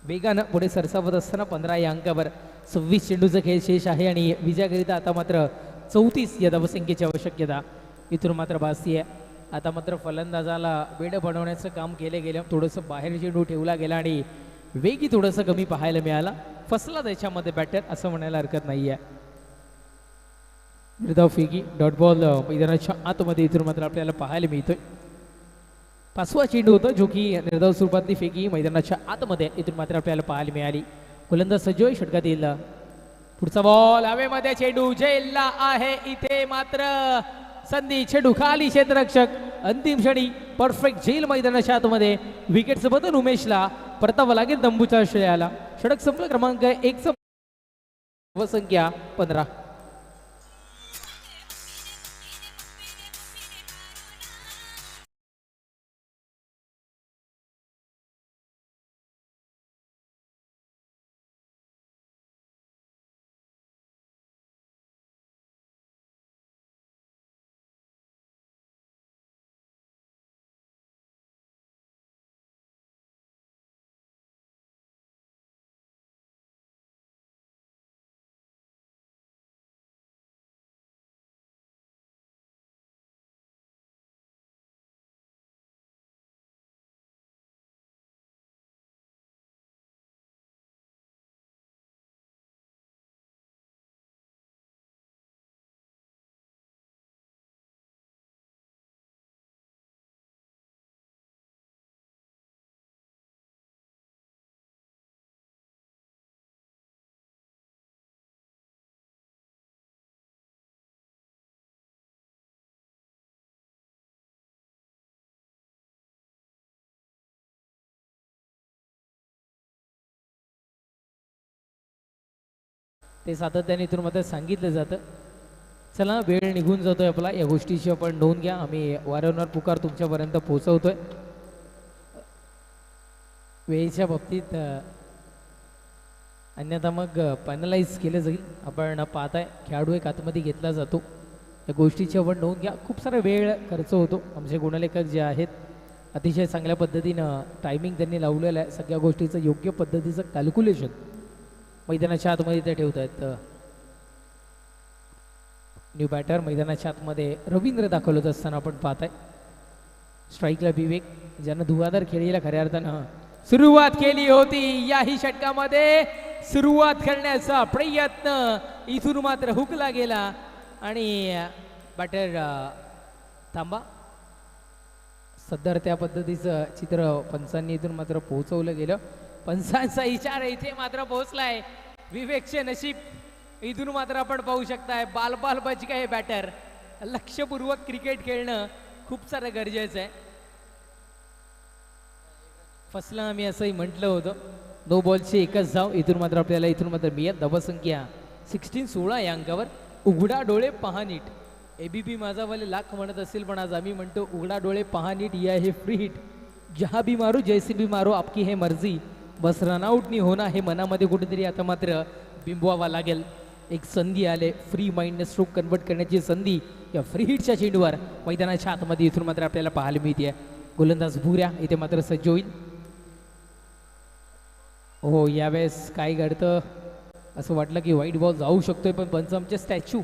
वेगानं पुढे सरसावत असताना 15 या अंकावर 26 चेंडूचा खेळ शेष आहे आणि विजयाकरिता आता मात्र 34 या धावसंख्येची आवश्यकता इथून मात्र भासती आहे. आता मात्र फलंदाजाला वेड बनवण्याचं काम केलं गेलं. थोडंसं बाहेर चेंडू ठेवला गेला आणि वेगही थोडंसं कमी पाहायला मिळाला. फसला त्याच्यामध्ये बॅटर असं म्हणायला हरकत नाही आहे. निर्धाव फेकी डॉट बॉल मैदानाच्या आतमध्ये इथून मात्र आपल्याला पाहायला मिळतोय. 5वा चेंडू होता जो की निर्धाव स्वरूपातली फेकी मैदानाच्या आतमध्ये इथून मात्र आपल्याला पाहायला मिळाली. गोलंदाज सज्जोय. षटकातील पुढचा बॉल हवेमध्ये चेंडू झेलला आहे. इथे मात्र संधी चेंडू खाली क्षेत्ररक्षक अंतिम क्षणी परफेक्ट झेल मैदानाच्या आतमध्ये. विकेटचं बदल उमेशला परतावा लागेल तंबूच्या श्रेयाला. षटक संपला. क्रमांक 1 संख्या 15. ते सातत्याने इथून मात्र सांगितलं जातं. चला वेळ निघून जातोय आपला, या गोष्टीची आपण नोंद घ्या. आम्ही वारंवार पुकार तुमच्यापर्यंत पोहोचवतोय. वेळेच्या बाबतीत अन्यथा मग पॅनलाइज केलं जाईल. आपण पाहताय खेळाडू एक आतमध्ये घेतला जातो, या गोष्टीची आपण नोंद घ्या. खूप सारा वेळ खर्च होतो. आमचे गुणलेखक जे आहेत अतिशय चांगल्या पद्धतीनं टायमिंग त्यांनी लावलेलं आहे. सगळ्या गोष्टीचं योग्य पद्धतीचं कॅल्क्युलेशन मैदानाच्या आतमध्ये ते ठेवत आहेत. न्यू बॅटर मैदानाच्या आतमध्ये रवींद्र दाखवत असताना आपण पाहताय. स्ट्राईकला विवेक, ज्यानं धुवाधार खेळीला खऱ्या अर्थानं सुरुवात केली होती. याही षटकामध्ये सुरुवात करण्याचा प्रयत्न इथून मात्र हुकला गेला आणि बॅटर थांबा. सदर त्या पद्धतीचं चित्र पंचांनी इथून मात्र पोहोचवलं गेलं. पंचांचा इशारा इथे मात्र पोहोचलाय. विवेकचे नशीब इथून मात्र आपण पाहू शकताय. बाल बच गए बॅटर. लक्षपूर्वक क्रिकेट खेळणं खूप सारं गरजेचं आहे. फसलं आम्ही असंही म्हटलं होतं. नो बॉलची एकच धाव. इथून मात्र आपल्याला इथून मात्र मिळत. धावसंख्या 16 या अंकावर. उघडा डोळे पहा नीट. एबीपी माझावाले लाख म्हणत असेल, पण आज आम्ही म्हणतो उघडा डोळे पहा नीट. या हे फ्री हिट. जहा भी मारो जैसे भी मारो आपकी है मर्जी, बस रनआउट नाही होणार हे मनामध्ये कुठेतरी आता मात्र बिंबवावा लागेल. एक संधी आले फ्री माइंडने स्ट्रोक कन्वर्ट करण्याची संधी या फ्री हिटच्या चेंडूवर मैदानाच्या आतमध्ये इथून मात्र आपल्याला पाहायला मिळते. गोलंदाज भुऱ्या इथे मात्र सज्ज होईल. हो, यावेळेस काय घडतं असं वाटलं की व्हाईट बॉल जाऊ शकतोय, पण पंचमचे स्टॅच्यू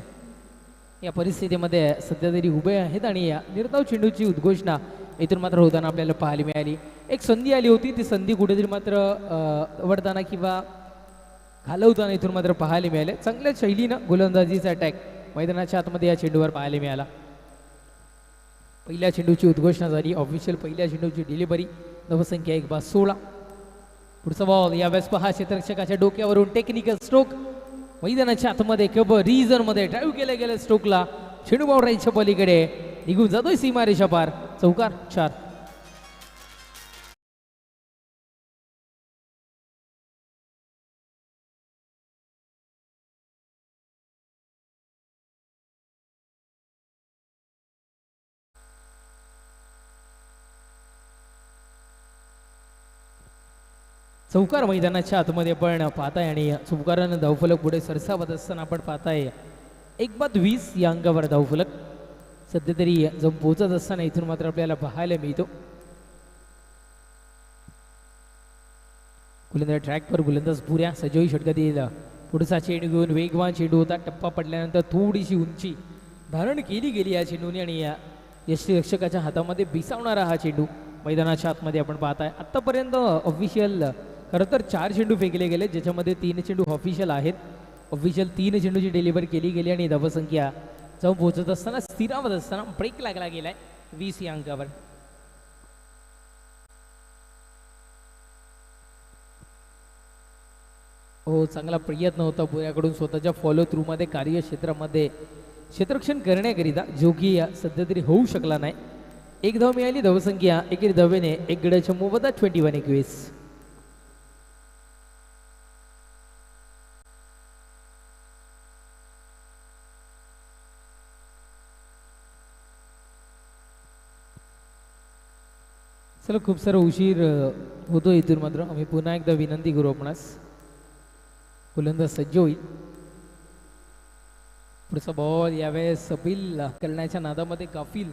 या परिस्थितीमध्ये सध्या तरी उभे आहेत आणि या निर्धाव चेंडूची उद्घोषणा इथून मात्र होताना आपल्याला पाहायला मिळाली. एक संधी आली होती, ती संधी कुठेतरी मात्र वडताना किंवा घालवताना इथून मात्र पाहायला मिळाले. चांगल्या शैलीनं गोलंदाजीचा अटॅक मैदानाच्या आतमध्ये या चेंडूवर पाहायला मिळाला. पहिल्या चेंडूची उद्घोषणा झाली. ऑफिशियल पहिल्या चेंडूची डिलिव्हरी. धावसंख्या 1/16. पुढचा बॉल यावेळेस पहा क्षेत्ररक्षकाच्या डोक्यावरून टेक्निकल स्ट्रोक मैदानाच्या आतमध्ये कबर रिजन मध्ये ड्राईव्ह केले गेले. स्ट्रोकला चेंडू बाउंड्रीच्या पलीकडे निघून जातोय सीमारेषा पार. चौकार 4. चौकार मैदानाच्या आतमध्ये आपण पाहताय आणि चौकारानं धावफलक पुढे सरसावत असताना आपण पाहताय 1/20 या अंकावर धावफलक सध्या तरी जम पोहोचत असताना इथून मात्र आपल्याला पाहायला मिळतो. गोलंदाज ट्रॅकवर गोलंदाज पुऱ्या सजोई षटकात येईल. पुढचा चेंडू घेऊन वेगवान चेंडू होता. टप्पा पडल्यानंतर थोडीशी उंची धारण केली गेली या चेंडूने आणि या यष्टीरक्षकाच्या हातामध्ये बिसावणारा हा चेंडू मैदानाच्या आतमध्ये आपण पाहताय. आत्तापर्यंत ऑफिशियल खरं तर 4 चेंडू फेकले गेले, ज्याच्यामध्ये 3 चेंडू ऑफिशियल आहेत. ऑफिशियल 3 चेंडूची डिलिव्हरी केली गेली आणि धावसंख्या जाऊन पोहोचत असताना स्थिरावत असताना ब्रेक लागला गेलाय 20 या अंकावर. हो, चांगला प्रयत्न होता पुण्याकडून स्वतःच्या फॉलो थ्रू मध्ये कार्यक्षेत्रामध्ये क्षेत्ररक्षण करण्याकरिता, जो की सध्या तरी होऊ शकला नाही. 1 धाव मिळाली. धावसंख्या एकेरी धावेने 1 गड्याच्या मोबदल्यात 21-21. चला, खूप सारा उशीर होतो इथून मात्र आम्ही पुन्हा एकदा विनंती करू आपणास. गोलंदाज सज्ज होईल. पुढचा बॉल यावेळेस अपील करण्याच्या नादामध्ये गाफील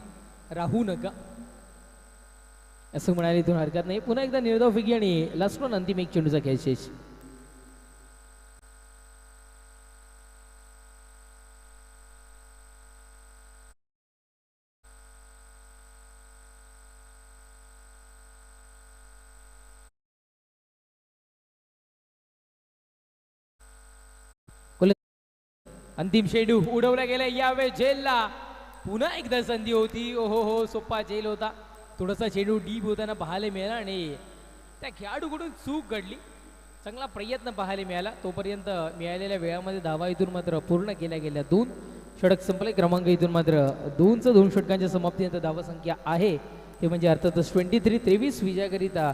राहू नका असं म्हणाले इथून हरकत नाही. पुन्हा एकदा निर्धाव फेकी आणि लास्ट वन अंतिम एक चेंडूचा खेळ शेष. अंतिम चेंडू उडवला गेला. यावेळेस झेलला पुन्हा एकदा संधी होती. ओहो हो, सोप्पा झेल होता. थोडासा चेंडू डीप होताना पाहायला मिळाला आणि त्या खेळाडूकडून चूक घडली. चांगला प्रयत्न पाहायला मिळाला. तोपर्यंत मिळालेल्या वेळामध्ये धावा इथून मात्र पूर्ण केल्या गेल्या. 2 षटक संपले. क्रमांक इथून मात्र 2 षटकांच्या समाप्तीनंतर धावसंख्या आहे ते म्हणजे अर्थातच 23-23 विजयाकरिता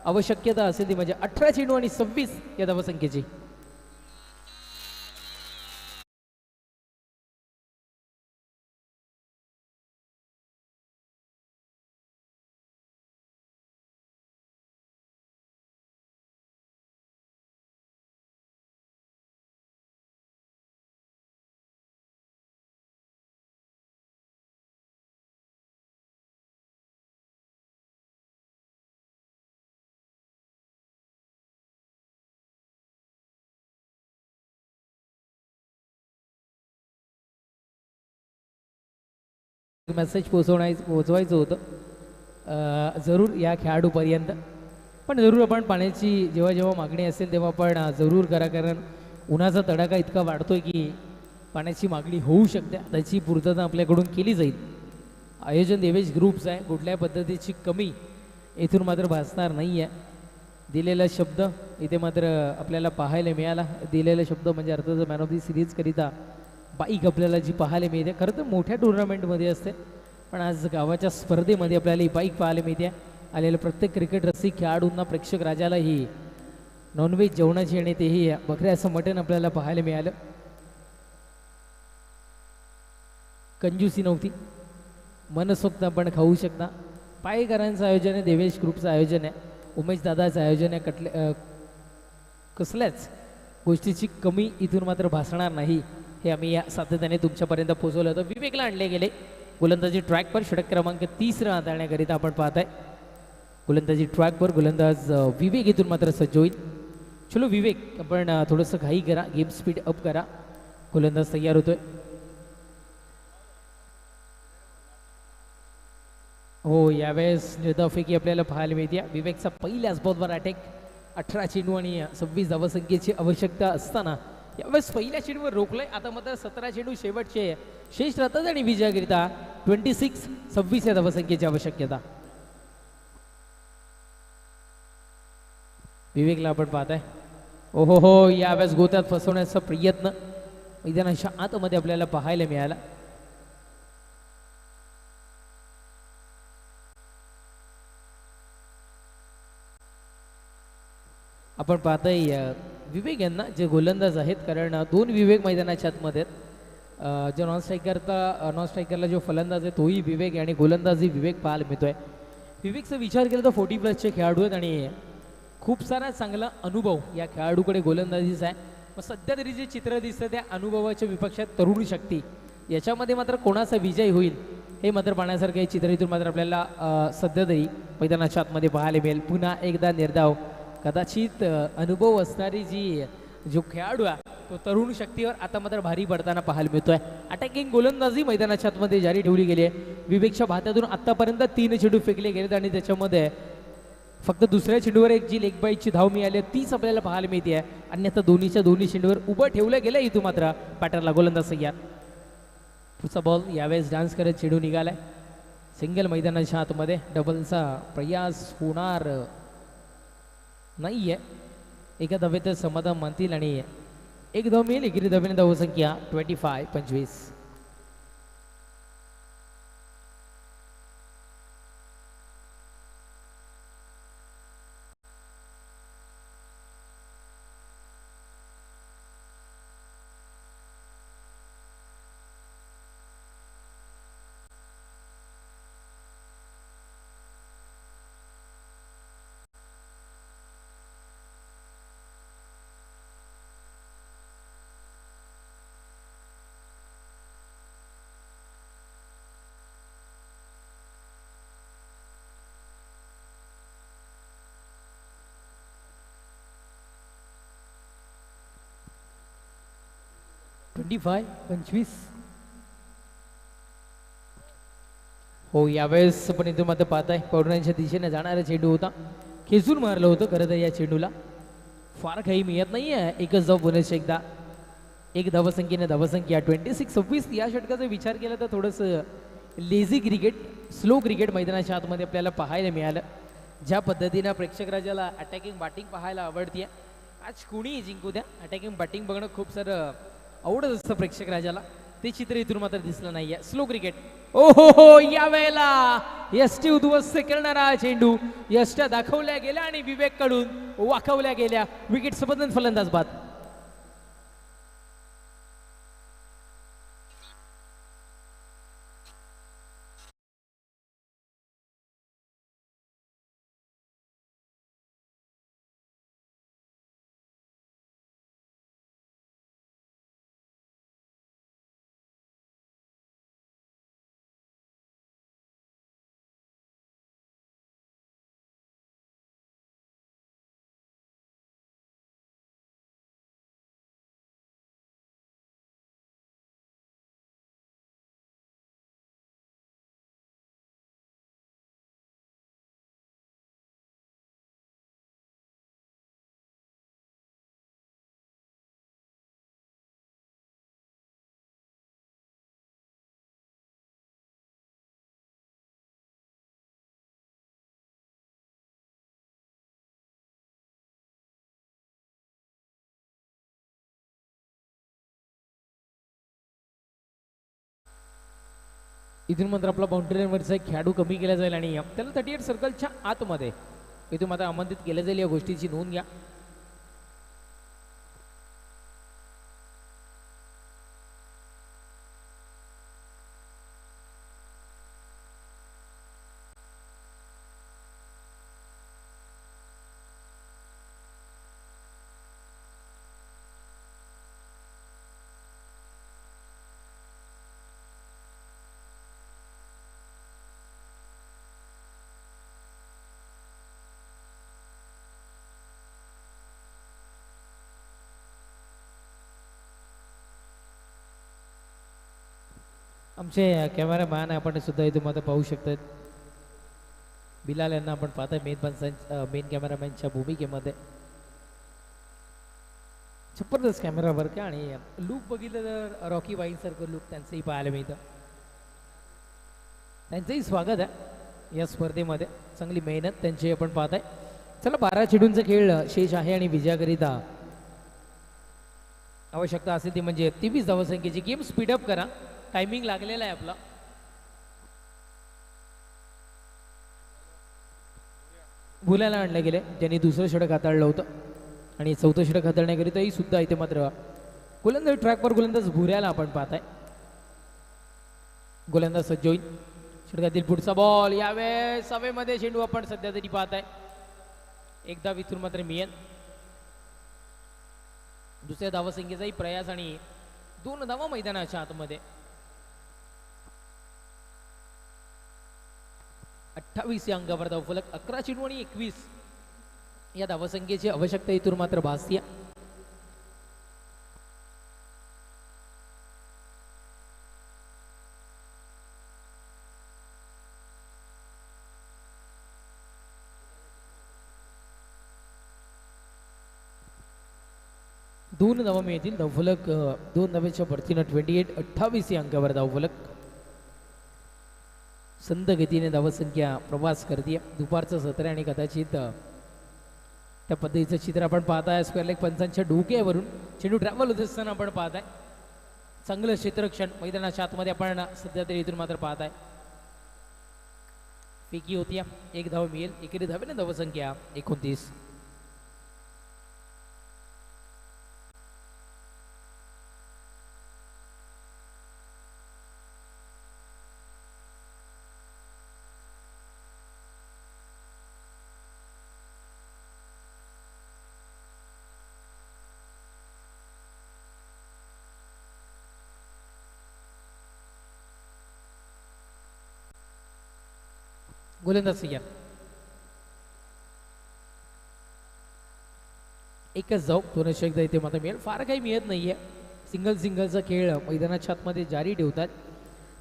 आवश्यकता असेल ती म्हणजे 18 चेंडू आणि 26 या धावसंख्येची. मेसेज पोचवायचं होतं जरूर या खेळाडूपर्यंत. पण जरूर आपण पाण्याची जेव्हा जेव्हा मागणी असेल तेव्हा आपण जरूर करा, कारण उन्हाचा तडाखा इतका वाढतोय की पाण्याची मागणी होऊ शकते. त्याची पूर्तता आपल्याकडून केली जाईल. आयोजन देवेश ग्रुप्स आहे, कुठल्याही पद्धतीची कमी इथून मात्र भासणार नाही आहे. दिलेला शब्द इथे मात्र आपल्याला पाहायला मिळाला. दिलेला शब्द म्हणजे अर्थात मॅन ऑफ दी सिरीजकरिता बाईक आपल्याला जी पाहायला मिळते. खरं तर मोठ्या टुर्नामेंटमध्ये असते, पण आज गावाच्या स्पर्धेमध्ये आपल्याला ही बाईक पाहायला मिळते. आलेल्या प्रत्येक क्रिकेट रसिक खेळाडूंना, प्रेक्षक राजाला ही नॉनव्हेज जेवणाची आणि तेही बकऱ्याचं मटण आपल्याला पाहायला मिळालं. कंजूसी नव्हती, मनसोक्त आपण खाऊ शकता. पायकरांचं आयोजन आहे, देवेश ग्रुपचं आयोजन आहे, उमेश दादाचं आयोजन आहे. कसल्याच गोष्टीची कमी इथून मात्र भासणार नाही हे आम्ही या सातत्याने तुमच्यापर्यंत पोहोचवलं होतं. विवेकला आणले गेले गोलंदाजी ट्रॅकवर. षटक क्रमांक 30 हाताळण्याकरिता आपण पाहत आहे. गोलंदाजी ट्रॅकवर गोलंदाज विवेक इथून मात्र सज्ज होईल. चलो विवेक, आपण थोडंसं घाई करा, गेम स्पीड अप करा. गोलंदाज तयार होतोय. हो, यावेळेस निर्धावफेकी आपल्याला पाहायला मिळते. विवेकचा पहिल्याच बॉलवर अटॅक. 18 चेंडू आणि 26 धावसंख्येची आवश्यकता असताना यावेळेस पहिल्या चेंडूवर रोखलंय. आता मात्र 17 चेंडू शेवटचे शेष राहतात आणि विजयाकरिता 26 या धावसंख्येची आवश्यकता. विवेकला आपण पाहताय. ओहो हो, यावेळेस गोत्यात फसवण्याचा प्रयत्न मैदानाच्या आतमध्ये आपल्याला पाहायला मिळाला. आपण पाहताय विवेक यांना जे गोलंदाज आहेत, कारण 2 विवेक मैदानाच्या आतमध्ये आहेत. जो नॉन स्ट्रायकरला जो फलंदाज आहे तोही विवेक आणि गोलंदाजही विवेक पाहायला मिळतोय. विवेकचा विचार केला तर 40+ खेळाडू आहेत आणि खूप सारा चांगला अनुभव या खेळाडूकडे गोलंदाजीचा आहे. मग सध्या तरी जे चित्र दिसतं त्या अनुभवाच्या विपक्षात तरुण शक्ती, याच्यामध्ये मात्र कोणाचा विजय होईल हे मात्र पाहण्यासारखं हे चित्र इथून मात्र आपल्याला सध्या तरी मैदानाच्या आतमध्ये पाहायला मिळेल. पुन्हा एकदा निर्धाव, कदाचित अनुभव असणारी जो खेळाडू आहे तो तरुण शक्तीवर आता मात्र भारी पडताना पाहायला मिळतोय. अटॅकिंग गोलंदाजी मैदानाच्या आतमध्ये जारी ठेवली गेली आहे. विवेकच्या भात्यातून आतापर्यंत 3 चेंडू फेकले गेलेत आणि त्याच्यामध्ये फक्त दुसऱ्या चेंडूवर एक जी लेग बाईटची धाव मिळाली तीच आपल्याला पाहायला मिळते आहे. अन्यथा दोन्ही चेंडूवर उभं ठेवलं गेलं इथून मात्र बॅटरला. गोलंदाज तयार. पुढचा बॉल यावेळेस डान्स करत चेंडू निघालाय. सिंगल मैदानाच्या आतमध्ये डबलचा प्रयास होणार नाहीये. एका धावेत समाधान मानतील आणि एक धाव मिळेल. एकेरी धावेने धावसंख्या 25. हो, यावेळेस आपण इथून मात्र पाहताय पवनांच्या दिशेने जाणारा चेंडू होता. खेचून मारलं होतं खरं तर या चेंडूला. फार काही मिळत नाही आहे. एकच धाव पुन्हा एकदा. एक धावसंख्येने धावसंख्या 26. या षटकाचा विचार केला तर थोडंसं लेझी क्रिकेट, स्लो क्रिकेट मैदानाच्या आतमध्ये आपल्याला पाहायला मिळालं. ज्या पद्धतीनं प्रेक्षक राजाला अटॅकिंग बॅटिंग पाहायला आवडते. आज कुणीही जिंकू द्या, अटॅकिंग बॅटिंग बघणं खूप सारं आवडत असतं प्रेक्षक राजाला. ते चित्र इथून मात्र दिसलं नाहीये. Slow cricket. ओहो हो, या वेळेला यष्टी उद्ध्वस्त करणारा चेंडू यष्ट्या दाखवल्या गेल्या आणि विवेक कडून वाकवल्या गेल्या. विकेट संबंधन फलंदाज बाद. इथून मात्र आपला बाउंड्री लाईनवरचा एक खेळाडू कमी केला जाईल आणि त्याला 38 सर्कलच्या आतमध्ये इथून मात्र आमंत्रित केलं जाईल. या गोष्टीची नोंद घ्या. आमचे कॅमेरामॅन आपण सुद्धा इथे मध्ये पाहू शकतात. बिलाल यांना आपण पाहताय मेन कॅमेरामॅनच्या भूमिकेमध्ये. जबरदस्त कॅमेरा वर्क आणि लुक बघितलं तर रॉकी वाईन सारखं लुक त्यांचंही पाहायला मिळतं. त्यांचंही स्वागत आहे या स्पर्धेमध्ये. चांगली मेहनत त्यांची आपण पाहताय. चला 12 चेंडूंचा खेळ शेष आहे आणि विजयाकरिता आवश्यकता असेल ती म्हणजे 23 धावसंख्येची. गेम स्पीडअप करा. टायमिंग लागलेला आहे आपला. भुलाला आणले गेले ज्यांनी दुसरं षटक हाताळलं होतं आणि चौथं षटक हाताळण्याकरिताही सुद्धा इथे मात्र गोलंदाज ट्रॅकवर गोलंदाज भुऱ्याला आपण पाहताय. गोलंदाज सज्ज होईल. षटकातील पुढचा बॉल यावेळेस सभेमध्ये चेंडू आपण सध्या तरी पाहताय. एकदा इथून मात्र मिळेल. दुसऱ्या धावसंख्येचाही प्रयास आणि 2 धावा मैदानाच्या आतमध्ये. 28 या अंकावर धावफलक. 11 चेंडू आणि 21 या धावसंख्येची आवश्यकता इथून मात्र भासते. दोन धावा मिळतील. धावफलक 2 धावेच्या भरतीनं 28 या अंकावर धावफलक. संद गतीने धावसंख्या प्रवास करते. दुपारचं सत्र आणि कदाचित त्या पद्धतीचं चित्र आपण पाहताय. स्क्वेअर लेग पंचांच्या डोक्यावरून चेंडू ट्रॅव्हल होत असताना आपण पाहताय. चांगलं क्षेत्ररक्षण मैदानाच्या आतमध्ये आपण सध्या तरी इथून मात्र पाहताय. फेकी होती. 1 धाव मिळेल. एकेरी धावेने धावसंख्या 29. गोलंदाज सय्यद. एकच धाव. 2 षटक इथे मात्र मिळेल. फार काही मिळत नाहीये. सिंगलचा खेळ मैदानाच्या आतमध्ये जारी ठेवतात.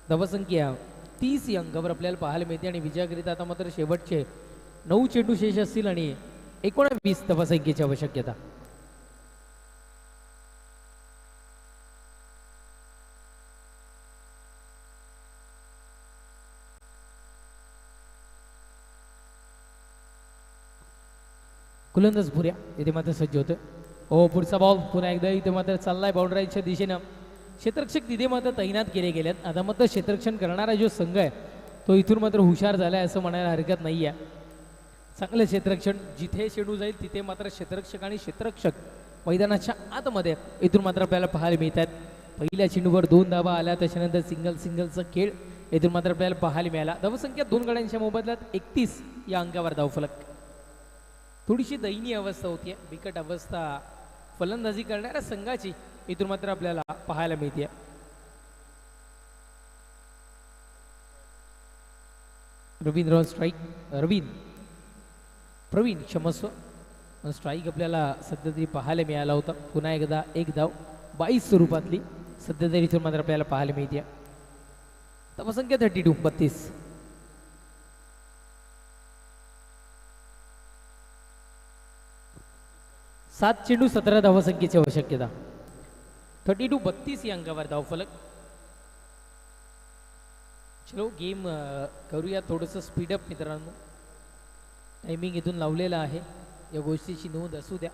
धावसंख्या 30 या अंकावर आपल्याला पाहायला मिळते आणि विजयाकरिता आता मात्र शेवटचे 9 चेंडू शेष असतील आणि 19 धावसंख्येची आवश्यकता. गोलंदाज भुऱ्या इथे मात्र सज्ज होतोय. हो, पुढचा बॉल पुन्हा एकदा इथे मात्र चाललाय बाउंड्रीच्या दिशेनं. क्षेत्ररक्षक तिथे मात्र तैनात केले गेलेत. आता मात्र क्षेत्ररक्षण करणारा जो संघ आहे तो इथून मात्र हुशार झालाय असं म्हणायला हरकत नाही आहे. चांगलं क्षेत्ररक्षण. जिथे चेंडू जाईल तिथे मात्र क्षेत्ररक्षक आणि क्षेत्ररक्षक मैदानाच्या आतमध्ये इथून मात्र आपल्याला पाहायला मिळतात. पहिल्या चेंडूवर 2 धावा आल्या. त्याच्यानंतर सिंगलचा खेळ इथून मात्र आपल्याला पाहायला मिळाला. धावसंख्या 2 गड्यांच्या मोबदल्यात 31 या अंकावर धावफलक. थोडीशी दयनीय अवस्था होती. बिकट अवस्था फलंदाजी करणाऱ्या संघाची इथून मात्र आपल्याला पाहायला मिळते. रवींद्र स्ट्राईक. प्रवीण क्षमस्व. स्ट्राईक आपल्याला सध्या तरी पाहायला मिळाला होता. पुन्हा एकदा 1 धाव 22 स्वरूपातली सध्या तरी इथून मात्र आपल्याला पाहायला मिळते. धावसंख्या 32. 7 चेंडू 17 धावसंख्येची आवश्यकता. 32 या अंकावर धावफलक. चलो गेम करूया थोडंसं स्पीडअप मित्रांनो. टायमिंग इथून लावलेला आहे. या गोष्टीची नोंद असू द्या.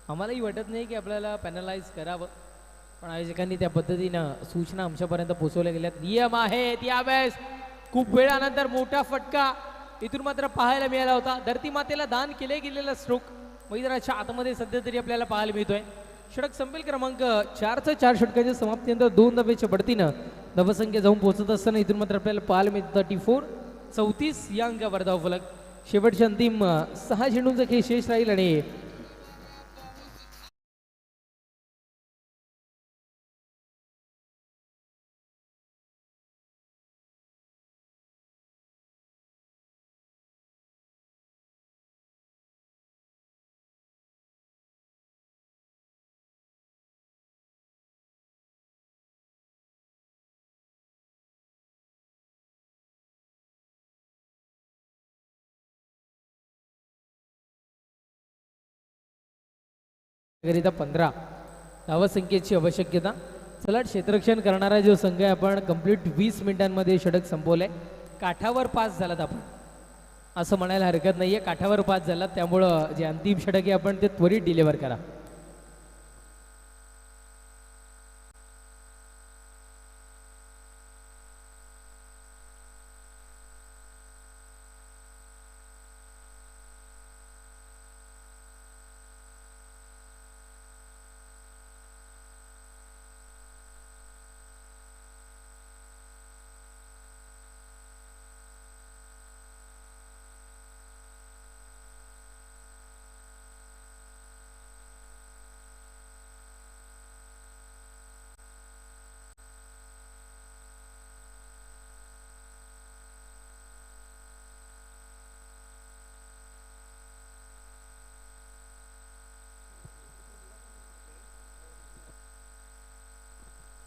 आम्हालाही वाटत नाही की आपल्याला पॅनलाइज करावं. पण आयोजकांनी त्या पद्धतीनं सूचना आमच्यापर्यंत पोहोचवल्या गेल्यात. नियम आहेत यावेळेस. खूप वेळानंतर मोठा फटका इथून मात्र पाहायला मिळाला होता. धरती मातेला दान केले गेलेला स्ट्रोक मैदानाच्या आतमध्ये सध्या तरी आपल्याला पाहायला मिळतोय. षटक संपेल क्रमांक 4चं 4 षटकाच्या समाप्तीनंतर 2 धावेच्या बढतीनं धावसंख्या जाऊन पोहोचत असताना इथून मात्र आपल्याला पाहायला मिळतं 34 या अंकावर धावफलक. शेवटच्या अंतिम 6 चेंडूंचा खेळ शेष राहील आणि करिता 15 धावसंख्येची आवश्यकता. चला क्षेत्ररक्षण करणारा जो संघ आहे आपण कंप्लीट 20 मिनिटांमध्ये षटक संपवलंय. काठावर पास झालात आपण असं म्हणायला हरकत नाहीये. काठावर पास झालात त्यामुळं जे अंतिम षटक आहे आपण ते त्वरित डिलिव्हर करा.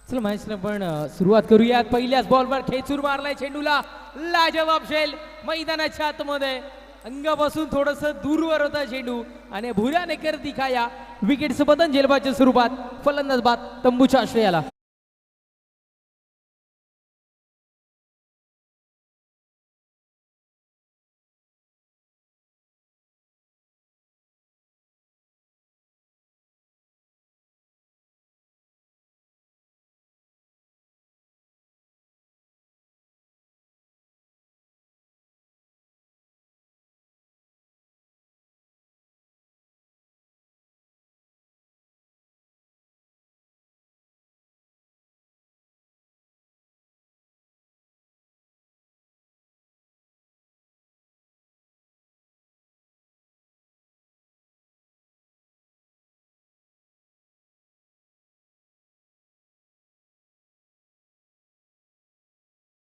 चला मॅचला पण सुरुवात करूयात. पहिल्याच बॉलवर खेचून मारलाय चेंडूला. लाजवाब शेल मैदानाच्या आतमध्ये अंगापासून थोडस दूरवर होता चेंडू आणि भुऱ्याने कर दिखाया. विकेटचं पतन झेलबाच्या स्वरूपात. फलंदाज बाद तंबूच्या आश्रयाला.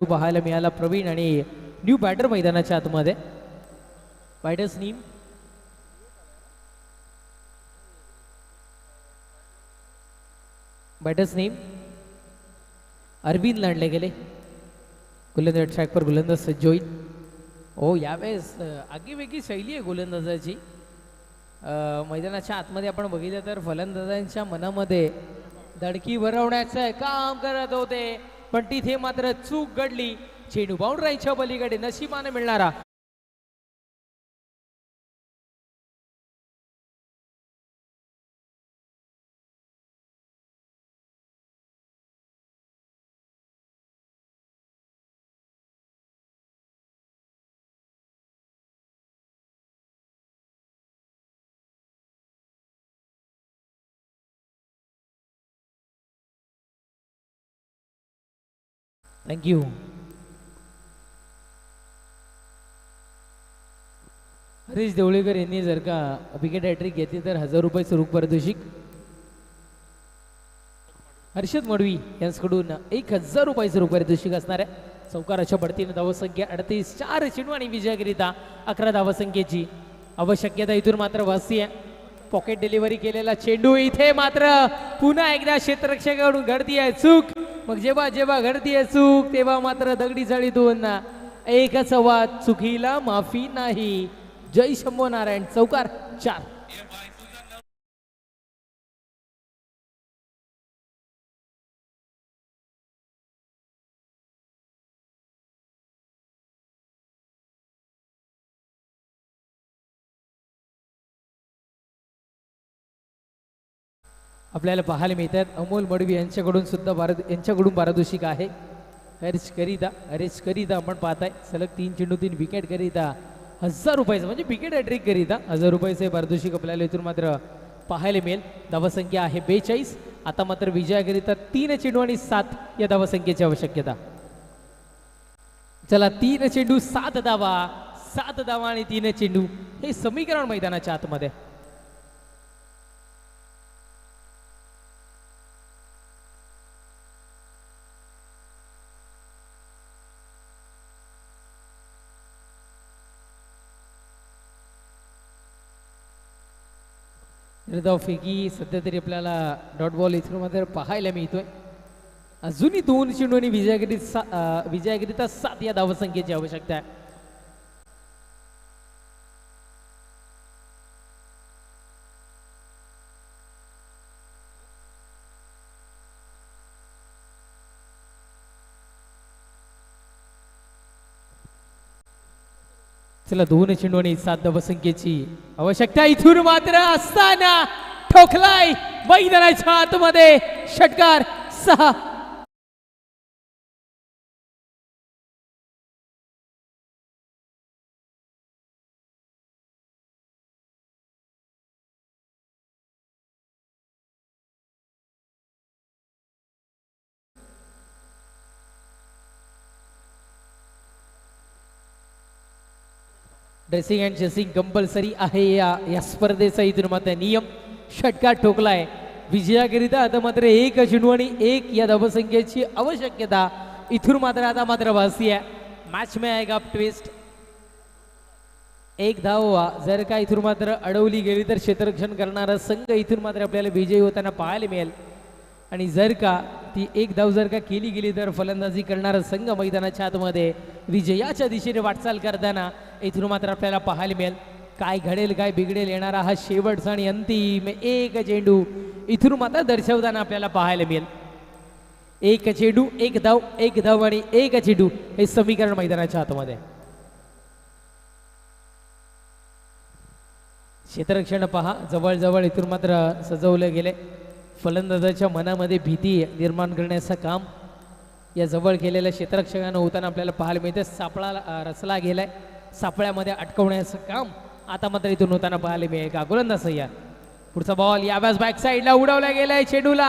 पाहायला मिळाला प्रवीण आणि न्यू बॅटर मैदानाच्या आतमध्ये. बॅटर्स टीम अरविंद लांडले गेले. गोलंदाज ट्रॅकवर गोलंदाज सज्ज होईल. हो यावेळेस आगीवेगळी शैली आहे गोलंदाजाची. मैदानाच्या आतमध्ये आपण बघितलं तर फलंदाजांच्या मनामध्ये धडकी भरवण्याचं काम करत होते पण तिथे मात्र चूक घडली. चेंडू बाउंड्राईच्या पलीकडे नशिबाने मिळणारा थँक्यू. हरीश देवळेकर यांनी जर का विकेट हॅट्रिक घेतली तर 1000 रुपये रोख पारितोषिक. हर्षद मडवी यांच्याकडून 1000 रुपये रोख पारितोषिक असणार आहे. चौकाराच्या बढतीने धावसंख्या 38. 4 चेंडू आणि विजयाकरिता 11 धावसंख्येची आवश्यकता इथून मात्र वाचती आहे. पॉकेट डिलिव्हरी केलेला चेंडू इथे मात्र पुन्हा एकदा क्षेत्ररक्षकाकडून घडती आहे चूक. मग जेव्हा जेव्हा घडती आहे चूक तेव्हा मात्र दगडी चाळीतून एकच आवाज चुकीला माफी नाही. जय शंभो नारायण. चौकार 4. आपल्याला पाहायला मिळतात. अमोल मडवी यांच्याकडून सुद्धा यांच्याकडून पारितोषिक आहे. हरीश करिता आपण पाहताय सलग 3 चेंडू 3 विकेट करिता 1000 रुपयाचं म्हणजे विकेट हॅट्रिक करिता 1000 रुपयाचे पारितोषिक आपल्याला इथून मात्र पाहायला मिळेल. धावसंख्या आहे 42. आता मात्र विजयाकरिता 3 चेंडू आणि 7 या धावसंख्येची आवश्यकता. चला 3 चेंडू 7 धावा, 7 धावा आणि 3 चेंडू हे समीकरण मैदानाच्या आतमध्ये. फेकी सध्या तरी आपल्याला डॉट बॉल इथून मध्ये पाहायला मिळतोय. अजूनही 2 चेंडू आणि विजयाकरिता 7 या धावसंख्येची आवश्यकता आहे. चला 2 चेंडू आणि 7 धावसंख्येची आवश्यकता इथून मात्र असताना ठोकलाय मैदानाच्या आतमध्ये षटकार 6. ड्रेसिंग अँड चेसिंग कंपल्सरी आहे या स्पर्धेचा इथून मात्र नियम. षटकार ठोकलाय विजयाकरिता आता मात्र 1 चेंडू आणि 1 या धावसंख्येची आवश्यकता इथून मात्र आता मात्र भासती आहे. मॅच में आएगा ट्विस्ट. 1 धाव जर का इथून मात्र अडवली गेली तर क्षेत्ररक्षण करणारा संघ इथून मात्र आपल्याला विजयी होताना पाहायला मिळेल. आणि जर का ती 1 धाव जर का केली गेली तर फलंदाजी करणारा संघ मैदानाच्या आतमध्ये विजयाच्या दिशेने वाटचाल करताना इथून मात्र आपल्याला पाहायला मिळेल. काय घडेल काय बिघडेल येणारा हा शेवटचा आणि अंतिम 1 चेंडू इथून मात्र दर्शवताना आपल्याला पाहायला मिळेल. 1 चेंडू 1 धाव 1 धाव आणि 1 चेंडू हे समीकरण मैदानाच्या आतमध्ये. क्षेत्ररक्षण पहा जवळजवळ इथून मात्र सजवलं गेले. फलंदाजाच्या मनामध्ये भीती निर्माण करण्याचं काम या जवळ केलेल्या क्षेत्ररक्षकानं होताना आपल्याला पाहायला मिळते. सापळा रचला गेलाय, सापळ्यामध्ये अटकवण्याचं काम आता मात्र इथून होताना पाहायला मिळेल का. गोलंदाज या पुढचा बॉल यावेळेस बॅक साईडला उडवला गेलाय चेंडूला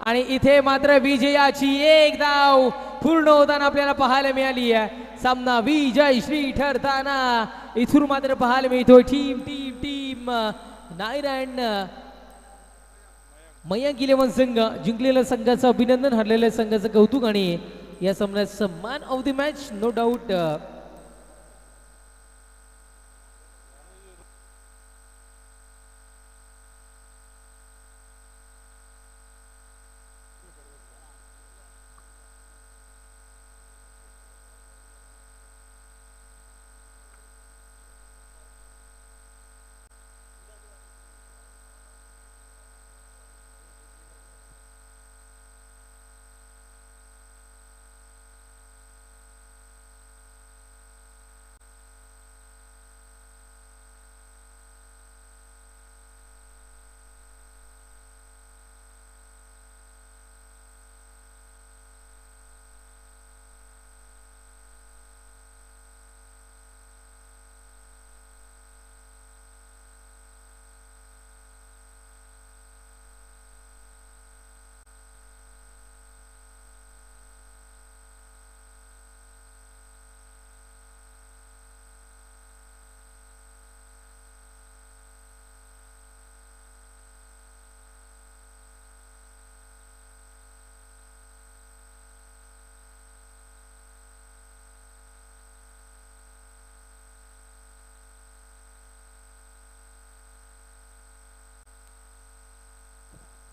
आणि इथे मात्र विजयाची 1 धाव पूर्ण होताना आपल्याला पाहायला मिळाली आहे. सामना विजयश्री ठरताना इथून मात्र पाहायला मिळतोय team team team Narayan Mayank 11 संघ. जिंकलेल्या संघाचं अभिनंदन, हरलेल्या संघाचं कौतुक आणि या सामन्याचं man of the match no doubt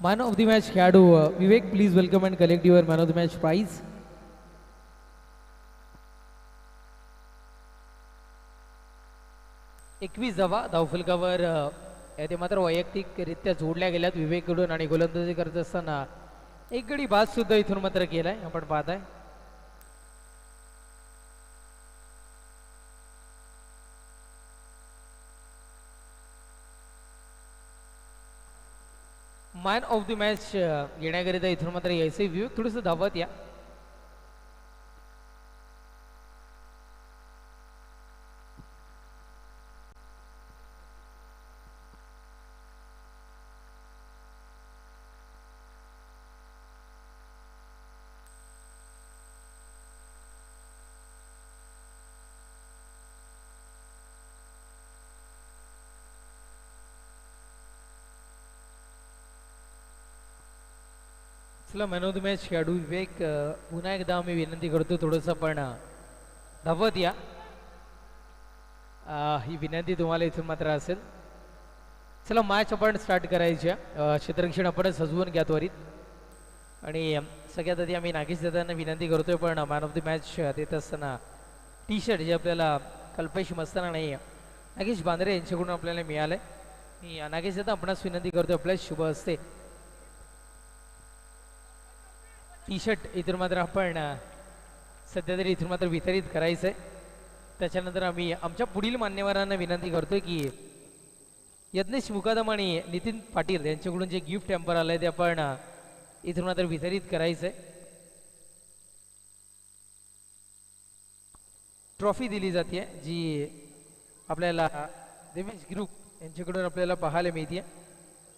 man of the match खेळाडू Vivek please welcome and collect your man of the match prize. एकवीस धावा धावफलकावर ते मात्र वैयक्तिकरित्या जोडल्या गेल्यात विवेककडून आणि गोलंदाजी करत असताना एक गडी बाद सुद्धा इथून मात्र केलाय आपण पाहताय. मॅन ऑफ द मॅच येण्याकरिता इथून मात्र यायचं विवेक थोडंसं धावत या. चला मॅन ऑफ द मॅच खेळाडू विवेक पुन्हा एकदा मी विनंती करतो थोडंसं पण धावत या. ही विनंती तुम्हाला इथून मात्र असेल. चला मॅच आपण स्टार्ट करायच्या. क्षेत्ररक्षण आपण सजवून घ्या त्वरित. आणि सगळ्यात आधी आम्ही नागेश दादांना विनंती करतोय पण मॅन ऑफ द मॅच देत असताना टी शर्ट जे आपल्याला कल्पेश मस्ताना नाही नागेश बांद्रे यांच्याकडून आपल्याला मिळालंय. मी नागेश दादा आपणास विनंती करतोय आपल्या शुभ असते टी शर्ट इथून मात्र आपण सध्या तरी इथून मात्र वितरित करायचं आहे. त्याच्यानंतर आम्ही आमच्या पुढील मान्यवरांना विनंती करतोय की यज्ञेश मुकादम आणि नितीन पाटील यांच्याकडून जे गिफ्ट हॅम्पर आलंय ते आपण इथून मात्र वितरित करायचं आहे. ट्रॉफी दिली जाते जी आपल्याला देवेश ग्रुप यांच्याकडून आपल्याला पाहायला मिळते.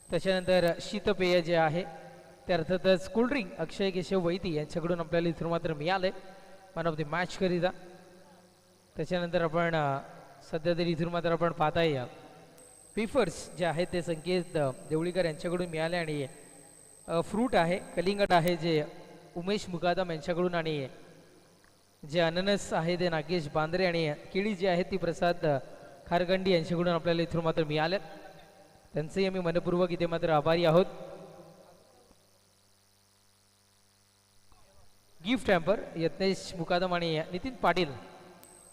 त्याच्यानंतर शीतपेय जे आहे ते अर्थातच कोल्ड्रिंक अक्षय केशव वैती यांच्याकडून आपल्याला इथून मात्र मिळालंय मॅन ऑफ द मॅच करिता. त्याच्यानंतर आपण सध्या तरी इथून मात्र आपण पाहताय पेफर्स जे आहेत ते संकेत देवळीकर यांच्याकडून मिळाले आणि फ्रूट आहे कलिंगट आहे जे उमेश मुकादम यांच्याकडून आणि जे अननस आहे ते नागेश बांद्रे आणि केळी जी आहे ती प्रसाद खारगंडी यांच्याकडून आपल्याला इथून मात्र मिळाल्यात. त्यांचेही आम्ही मनपूर्वक इथे मात्र आभारी आहोत. गिफ्ट हॅम्पर यत्नेश मुकादम आणि नितीन पाटील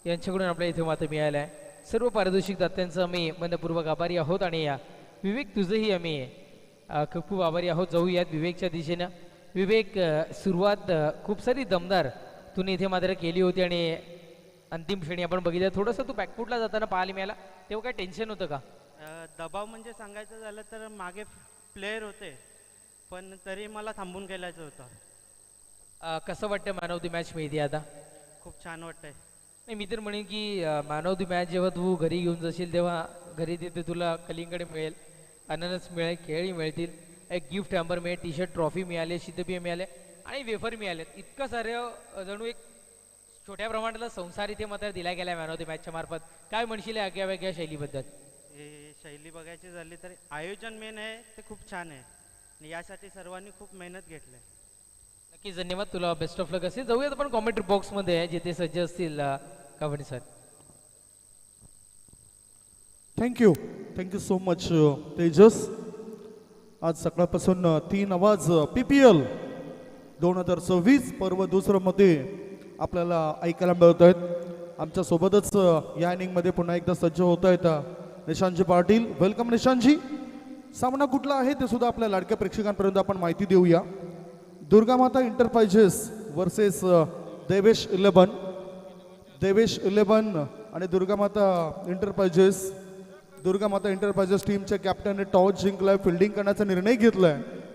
यांच्याकडून आपल्या इथे मात्र मिळालं आहे. सर्व पारितोषिक दात्यांचं आम्ही मनपूर्वक आभारी आहोत. आणि विवेक तुझंही आम्ही खूप खूप आभारी आहोत. जाऊयात विवेकच्या दिशेनं. विवेक सुरुवात खूप सारी दमदार तुम्ही इथे मात्र केली होती आणि अंतिम श्रेणी आपण बघितलं. थोडंसं तू बॅकफुटला जाताना पाहायला मिळाला तेव्हा काय टेन्शन होतं का? दबाव म्हणजे सांगायचं झालं तर मागे प्लेयर होते पण तरी मला थांबून गेलायचं होतं. कसं वाटतं मॅन ऑफ द मॅच मिळते आता? खूप छान वाटतंय. नाही मी तर म्हणेन की मॅन ऑफ द मॅच जेव्हा तू घरी घेऊन जाशील तेव्हा घरी तिथे तुला कलिंगड मिळेल, अननस मिळेल, केळी मिळतील, एक गिफ्ट हॅम्पर मिळेल, टी शर्ट ट्रॉफी मिळाले, शीतपेय मिळाले आणि वेफर मिळालेत. इतकं सारं जणू एक छोट्या प्रमाणातला संसार इथे मात्र दिला गेला मॅन ऑफ द मॅचच्या मार्फत. काय म्हणशील आगळ्या वेगळ्या शैलीबद्दल? हे शैली बघायची झाली तर आयोजन मेन आहे ते खूप छान आहे आणि यासाठी सर्वांनी खूप मेहनत घेतली. नक्कीच धन्यवाद. तुला बेस्ट ऑफ लक असेल. जाऊयात आपण कॉमेंट्री बॉक्समध्ये जिथे सज्ज असतील Kawadi sir. Thank you so much Tejas. आज सकाळपासून 3 आवाज PPL 2026 पर्व दुसरंमध्ये आपल्याला ऐकायला मिळत आहेत. आमच्यासोबतच या इनिंगमध्ये पुन्हा एकदा सज्ज होत आहेत निशांतजी पाटील. वेलकम निशांतजी. सामना कुठला आहे ते सुद्धा आपल्या लाडक्या प्रेक्षकांपर्यंत आपण माहिती देऊया. दुर्गामाता इंटरप्राइजेस वर्सेस देवेश 11 आणि दुर्गामाता इंटरप्राइजेस टीमच्या कॅप्टनने टॉस जिंकलाय, फिल्डिंग करण्याचा निर्णय घेतलाय.